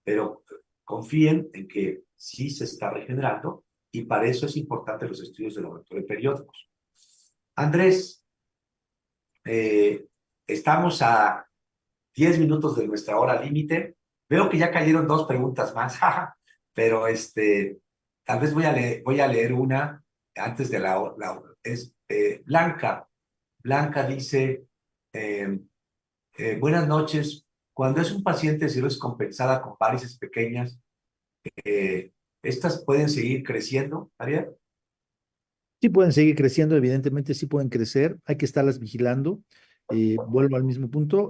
Pero confíen en que sí se está regenerando y para eso es importante los estudios de laboratorio periódicos. Andrés, estamos a 10 minutos de nuestra hora límite. Veo que ya cayeron dos preguntas más, pero tal vez voy a leer una antes de es Blanca. Blanca dice, buenas noches. Cuando es un paciente de cirrosis compensada con varices pequeñas, ¿estas pueden seguir creciendo, Ariel? Sí pueden seguir creciendo, evidentemente sí pueden crecer, hay que estarlas vigilando. Vuelvo al mismo punto,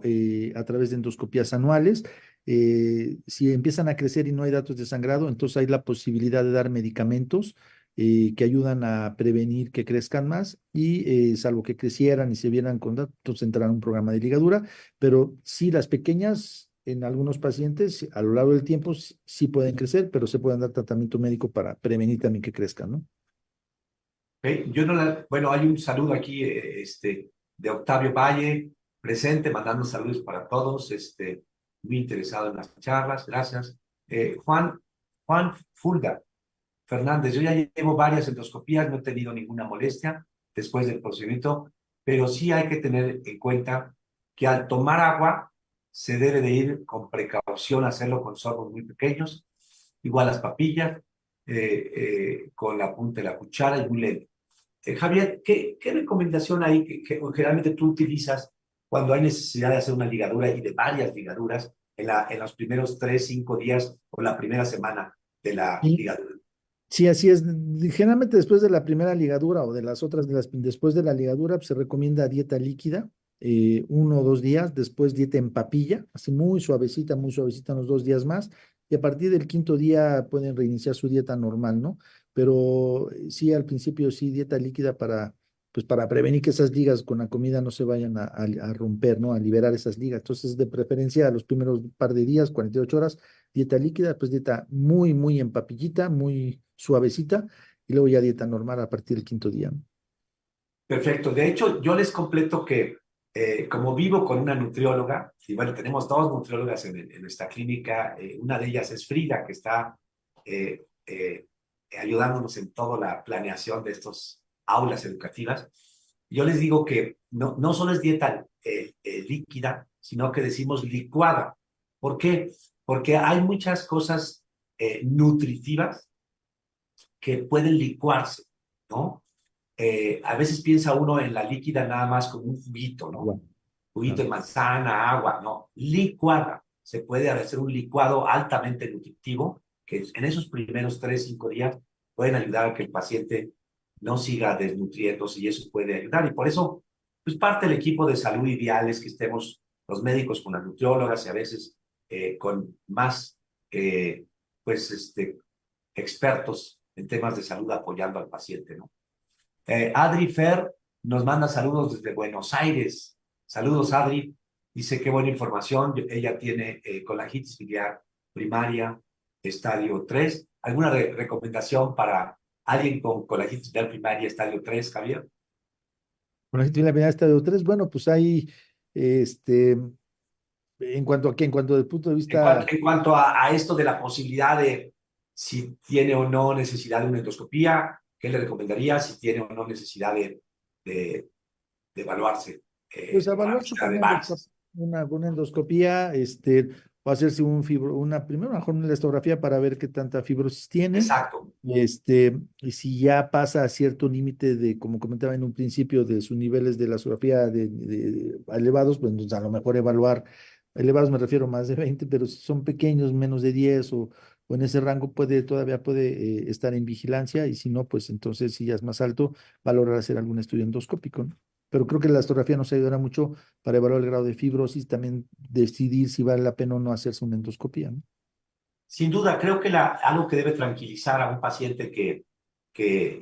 a través de endoscopías anuales. Si empiezan a crecer y no hay datos de sangrado, entonces hay la posibilidad de dar medicamentos que ayudan a prevenir que crezcan más y salvo que crecieran y se vieran con datos, entrarán un programa de ligadura, pero sí las pequeñas en algunos pacientes a lo largo del tiempo sí pueden crecer, pero se pueden dar tratamiento médico para prevenir también que crezcan, ¿no? Yo no bueno, hay un saludo aquí de Octavio Valle, presente, mandando saludos para todos, muy interesado en las charlas, gracias. Juan Fulda Fernández, yo ya llevo varias endoscopías, no he tenido ninguna molestia después del procedimiento, pero sí hay que tener en cuenta que al tomar agua se debe de ir con precaución, hacerlo con sorbos muy pequeños, igual las papillas, con la punta de la cuchara y muy lento. Javier, ¿qué recomendación hay que generalmente tú utilizas cuando hay necesidad de hacer una ligadura y de varias ligaduras en los primeros 3, 5 días o la primera semana de la Sí. ligadura? Sí, así es. Generalmente después de la primera ligadura o de las otras, después de la ligadura, pues, se recomienda dieta líquida, 1 o 2 días, después dieta en papilla, así muy suavecita unos 2 días más, y a partir del quinto día pueden reiniciar su dieta normal, ¿no? Pero sí, al principio sí, dieta líquida pues para prevenir que esas ligas con la comida no se vayan a romper, ¿no? A liberar esas ligas. Entonces, de preferencia, los primeros par de días, 48 horas, dieta líquida, pues dieta muy en papillita, muy suavecita, y luego ya dieta normal a partir del quinto día, ¿no? Perfecto. De hecho, yo les completo que como vivo con una nutrióloga, y bueno, tenemos dos nutriólogas en nuestra clínica, una de ellas es Frida, que está eh, ayudándonos en toda la planeación de estas aulas educativas. Yo les digo que no solo es dieta líquida, sino que decimos licuada. ¿Por qué? Porque hay muchas cosas nutritivas que pueden licuarse, ¿no? A veces piensa uno en la líquida nada más como un juguito, ¿no? Bueno, Juguito claro. de manzana, agua, no. Licuada. Se puede hacer un licuado altamente nutritivo que en esos primeros 3, 5 días pueden ayudar a que el paciente no siga desnutriéndose y eso puede ayudar. Y por eso, pues parte del equipo de salud ideal es que estemos los médicos con las nutriólogas y a veces con más, pues, expertos en temas de salud apoyando al paciente, ¿no? Adri Fer nos manda saludos desde Buenos Aires. Saludos, Adri. Dice qué buena información. Ella tiene colangitis biliar primaria, estadio 3. ¿Alguna recomendación para alguien con colangitis biliar primaria, estadio 3, Javier? Bueno, aquí tiene la primera estadio 3. Bueno, pues hay, en cuanto a qué, en cuanto del punto de vista. En cuanto a esto de la posibilidad de si tiene o no necesidad de una endoscopía, ¿qué le recomendaría? Si tiene o no necesidad de evaluarse Pues para la evaluarse búsqueda con de varices. una endoscopía, o hacerse primero mejor una elastografía para ver qué tanta fibrosis tiene, Exacto. y si ya pasa a cierto límite de, como comentaba en un principio, de sus niveles de elastografía elevados, pues entonces a lo mejor evaluar, elevados me refiero a más de 20, pero si son pequeños, menos de 10 o en ese rango todavía puede estar en vigilancia, y si no, pues entonces si ya es más alto, valorar hacer algún estudio endoscópico, ¿no? Pero creo que la elastografía nos ayudará mucho para evaluar el grado de fibrosis, también decidir si vale la pena o no hacerse una endoscopía, ¿no? Sin duda, creo que algo que debe tranquilizar a un paciente que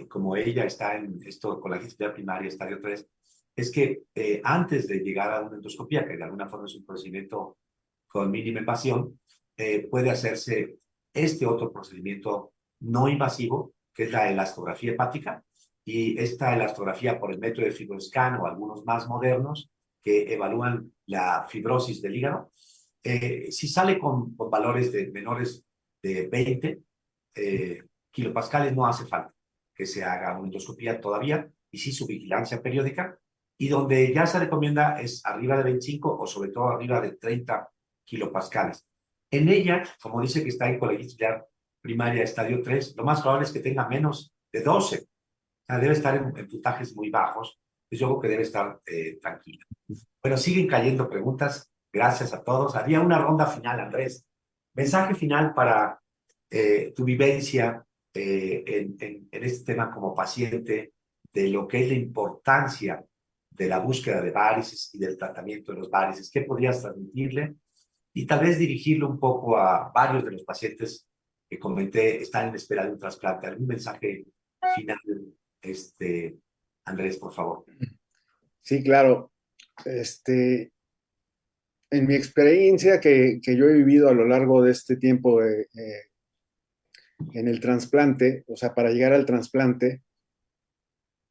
como ella está en esto con la disciplina primaria, estadio 3, es que antes de llegar a una endoscopía, que de alguna forma es un procedimiento con mínima invasión, puede hacerse este otro procedimiento no invasivo, que es la elastografía hepática, y esta elastografía por el método de FibroScan o algunos más modernos que evalúan la fibrosis del hígado. Si sale con valores de menores de 20 kilopascales, no hace falta que se haga una endoscopía todavía, y sí su vigilancia periódica, y donde ya se recomienda es arriba de 25 o sobre todo arriba de 30 kilopascales. En ella, como dice que está en colegial primaria estadio 3, lo más probable es que tenga menos de 12. O sea, debe estar en puntajes muy bajos. Pues yo creo que debe estar tranquila. Bueno, siguen cayendo preguntas. Gracias a todos. Haría una ronda final, Andrés. Mensaje final para tu vivencia en este tema como paciente, de lo que es la importancia de la búsqueda de varices y del tratamiento de los varices. ¿Qué podrías transmitirle? Y tal vez dirigirlo un poco a varios de los pacientes que comenté están en espera de un trasplante. ¿Algún mensaje final, Andrés, por favor? Sí, claro. En mi experiencia que yo he vivido a lo largo de este tiempo en el trasplante, o sea, para llegar al trasplante,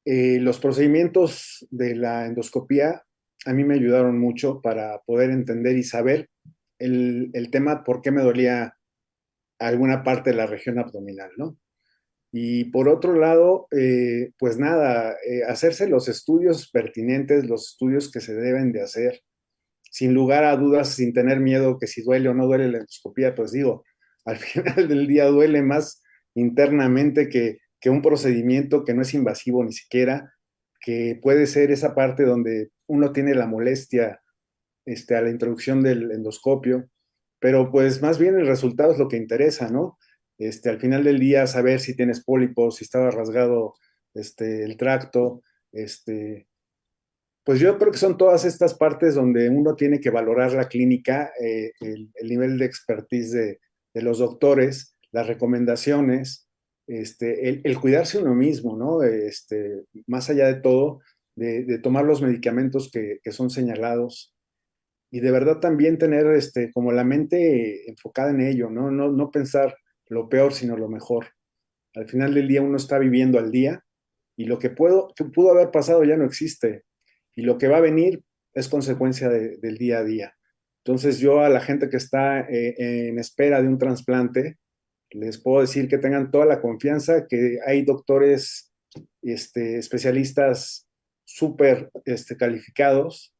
los procedimientos de la endoscopía a mí me ayudaron mucho para poder entender y saber el tema por qué me dolía alguna parte de la región abdominal, ¿no? Y por otro lado, pues nada, hacerse los estudios pertinentes, los estudios que se deben de hacer, sin lugar a dudas, sin tener miedo que si duele o no duele la endoscopía, pues digo, al final del día duele más internamente que un procedimiento que no es invasivo ni siquiera, que puede ser esa parte donde uno tiene la molestia a la introducción del endoscopio, pero pues más bien el resultado es lo que interesa, ¿no? Al final del día saber si tienes pólipos, si estaba rasgado el tracto, pues yo creo que son todas estas partes donde uno tiene que valorar la clínica, el nivel de expertise de los doctores, las recomendaciones, el cuidarse uno mismo, ¿no? Más allá de todo, de tomar los medicamentos que son señalados y de verdad también tener como la mente enfocada en ello, ¿no? No pensar lo peor, sino lo mejor. Al final del día uno está viviendo al día y lo que pudo haber pasado ya no existe y lo que va a venir es consecuencia del día a día. Entonces yo a la gente que está en espera de un trasplante, les puedo decir que tengan toda la confianza, que hay doctores especialistas súper calificados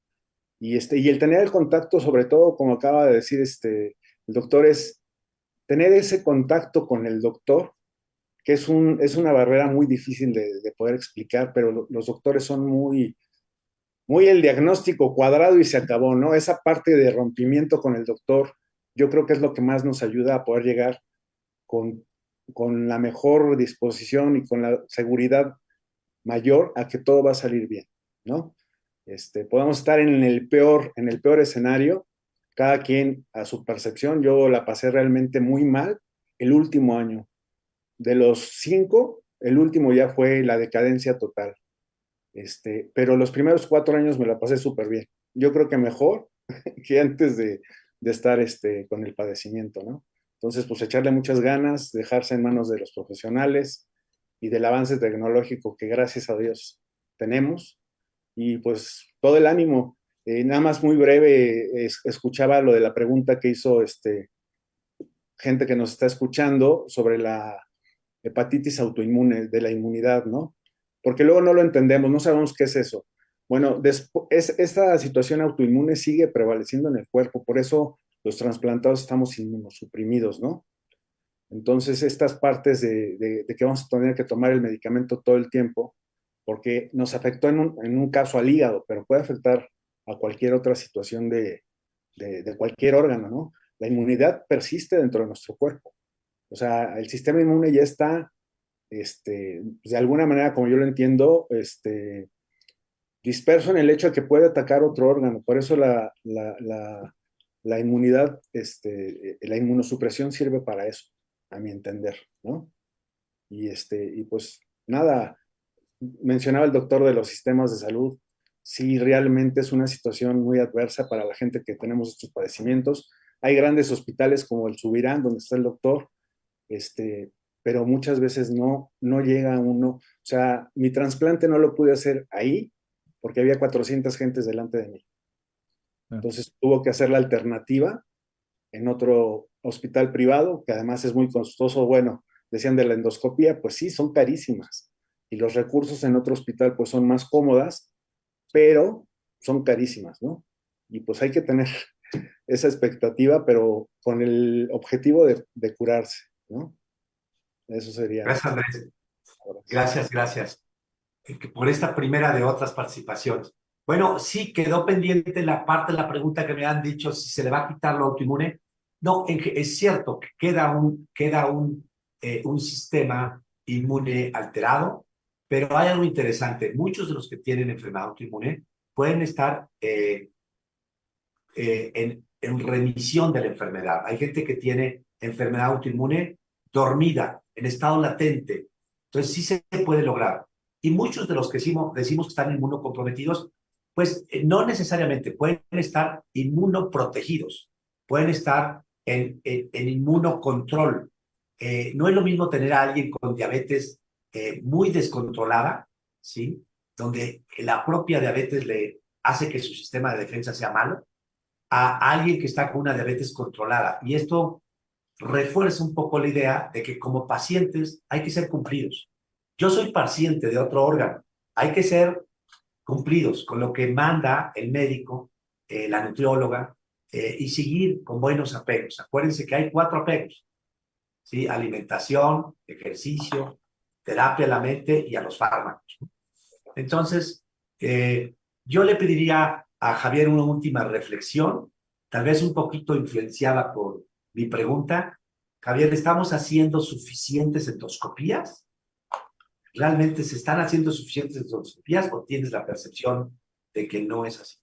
y el tener el contacto, sobre todo, como acaba de decir el doctor, es tener ese contacto con el doctor que es una barrera muy difícil de poder explicar, pero los doctores son muy el diagnóstico cuadrado y se acabó, ¿no? Esa parte de rompimiento con el doctor, yo creo que es lo que más nos ayuda a poder llegar con, con la mejor disposición y con la seguridad mayor a que todo va a salir bien, ¿no? Podemos estar en el peor escenario, cada quien a su percepción. Yo la pasé realmente muy mal el último año. De los 5, el último ya fue la decadencia total. Pero los primeros 4 años me la pasé súper bien. Yo creo que mejor que antes de estar con el padecimiento, ¿no? Entonces, pues echarle muchas ganas, dejarse en manos de los profesionales y del avance tecnológico que gracias a Dios tenemos. Y pues todo el ánimo. Nada más muy breve, escuchaba lo de la pregunta que hizo gente que nos está escuchando sobre la hepatitis autoinmune, de la inmunidad, ¿no? Porque luego no lo entendemos, no sabemos qué es eso. Bueno, esta situación autoinmune sigue prevaleciendo en el cuerpo, por eso los trasplantados estamos inmunosuprimidos, ¿no? Entonces, estas partes de que vamos a tener que tomar el medicamento todo el tiempo, porque nos afectó en un caso al hígado, pero puede afectar a cualquier otra situación de cualquier órgano, ¿no? La inmunidad persiste dentro de nuestro cuerpo. O sea, el sistema inmune ya está, de alguna manera, como yo lo entiendo, disperso en el hecho de que puede atacar otro órgano. Por eso la inmunidad, la inmunosupresión sirve para eso, a mi entender, ¿no? Y pues nada, mencionaba el doctor de los sistemas de salud. sí realmente es una situación muy adversa para la gente que tenemos estos padecimientos. Hay grandes hospitales como el Subirán, donde está el doctor, este, pero muchas veces no llega uno. O sea, mi trasplante no lo pude hacer ahí porque había 400 gentes delante de mí. Ah, Entonces tuvo que hacer la alternativa en otro hospital privado, que además es muy costoso. Bueno, decían de la endoscopía, pues sí, son carísimas. Y los recursos en otro hospital pues son más cómodas, pero son carísimas, ¿no? Y pues hay que tener esa expectativa, pero con el objetivo de curarse, ¿no? Eso sería. Gracias, Andrés. Gracias, gracias. Por esta primera de otras participaciones. Bueno, sí, quedó pendiente la parte de la pregunta que me han dicho si se le va a quitar lo autoinmune. No, es cierto que queda un sistema inmune alterado, pero hay algo interesante. Muchos de los que tienen enfermedad autoinmune pueden estar en remisión de la enfermedad. Hay gente que tiene enfermedad autoinmune dormida, en estado latente. Entonces sí se puede lograr. Y muchos de los que decimos que están inmunocomprometidos, pues no necesariamente pueden estar inmunoprotegidos, pueden estar en inmunocontrol. No es lo mismo tener a alguien con diabetes muy descontrolada, ¿sí? Donde la propia diabetes le hace que su sistema de defensa sea malo, a alguien que está con una diabetes controlada. Y esto refuerza un poco la idea de que como pacientes hay que ser cumplidos. Yo soy paciente de otro órgano, hay que ser cumplidos con lo que manda el médico, la nutrióloga, y seguir con buenos apegos. Acuérdense que hay 4 apegos, ¿sí? Alimentación, ejercicio, terapia a la mente y a los fármacos. Entonces, yo le pediría a Javier una última reflexión, tal vez un poquito influenciada por mi pregunta. Javier, ¿estamos haciendo suficientes endoscopías? ¿Realmente se están haciendo suficientes endoscopías o tienes la percepción de que no es así?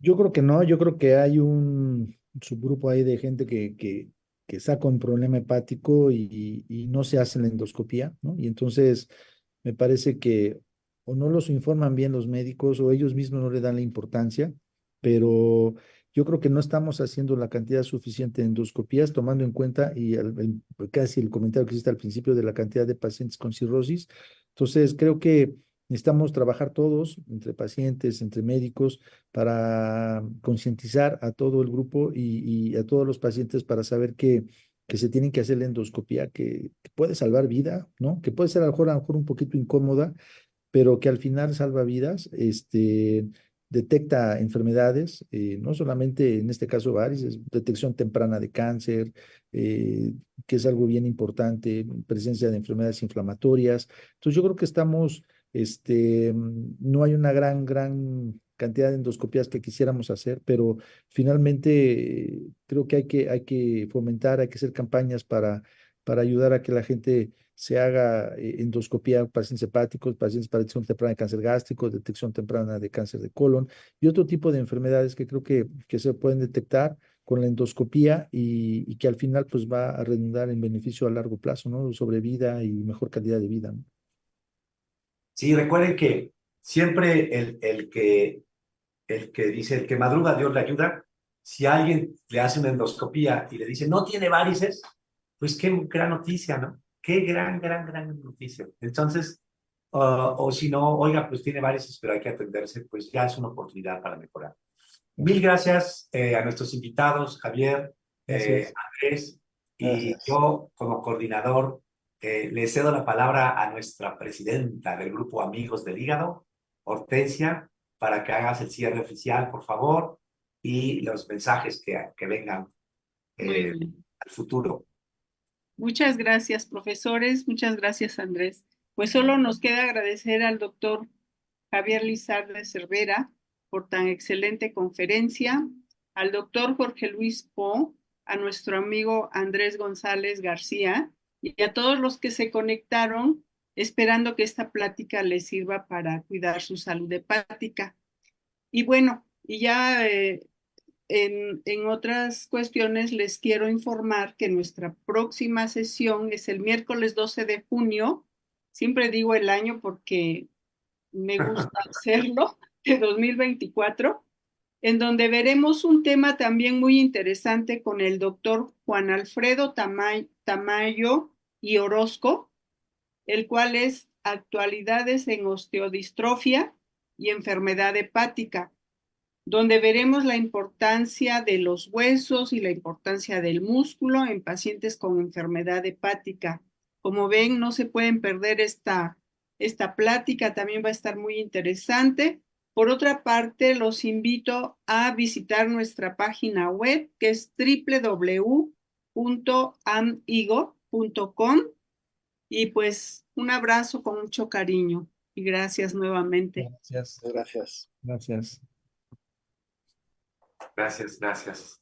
yo creo que no, yo creo que hay un subgrupo ahí de gente que está con problema hepático y no se hace la endoscopía, ¿no? Y entonces me parece que o no los informan bien los médicos o ellos mismos no le dan la importancia, pero yo creo que no estamos haciendo la cantidad suficiente de endoscopías, tomando en cuenta y casi el comentario que hiciste al principio de la cantidad de pacientes con cirrosis. Entonces, creo que necesitamos trabajar todos, entre pacientes, entre médicos, para concientizar a todo el grupo y a todos los pacientes para saber que se tienen que hacer la endoscopía, que puede salvar vida, ¿no? Que puede ser a lo mejor un poquito incómoda, pero que al final salva vidas, detecta enfermedades, no solamente en este caso varices, detección temprana de cáncer, que es algo bien importante, presencia de enfermedades inflamatorias. Entonces yo creo que estamos, no hay una gran cantidad de endoscopías que quisiéramos hacer, pero finalmente creo que hay que fomentar, hay que hacer campañas para ayudar a que la gente se haga endoscopía a pacientes hepáticos, pacientes para detección temprana de cáncer gástrico, detección temprana de cáncer de colon y otro tipo de enfermedades que creo que se pueden detectar con la endoscopía y que al final pues va a redundar en beneficio a largo plazo, ¿no? Sobre vida y mejor calidad de vida, ¿no? Sí, recuerden que siempre el que madruga, Dios le ayuda. Si alguien le hace una endoscopía y le dice, no tiene varices, pues qué gran noticia, ¿no? Qué gran noticia. Entonces, o si no, oiga, pues tiene varices, pero hay que atenderse, pues ya es una oportunidad para mejorar. Mil gracias a nuestros invitados, Javier, Gracias. Andrés, y Gracias. yo como coordinador le cedo la palabra a nuestra presidenta del grupo Amigos del Hígado, Hortensia, para que hagas el cierre oficial, por favor, y los mensajes que vengan Muy bien. al futuro. Muchas gracias, profesores. Muchas gracias, Andrés. Pues solo nos queda agradecer al doctor Javier Lizarde Cervera por tan excelente conferencia, al doctor Jorge Luis Po, a nuestro amigo Andrés González García y a todos los que se conectaron, esperando que esta plática les sirva para cuidar su salud hepática. Y bueno, y ya en otras cuestiones les quiero informar que nuestra próxima sesión es el miércoles 12 de junio. Siempre digo el año porque me gusta hacerlo, de 2024, en donde veremos un tema también muy interesante con el doctor Juan Alfredo Tamayo y Orozco, el cual es actualidades en osteodistrofia y enfermedad hepática, donde veremos la importancia de los huesos y la importancia del músculo en pacientes con enfermedad hepática. Como ven, no se pueden perder esta plática, también va a estar muy interesante. Por otra parte, los invito a visitar nuestra página web, que es www.amigo.com. Y pues un abrazo con mucho cariño y gracias nuevamente. Gracias. Gracias. Gracias. Gracias, gracias.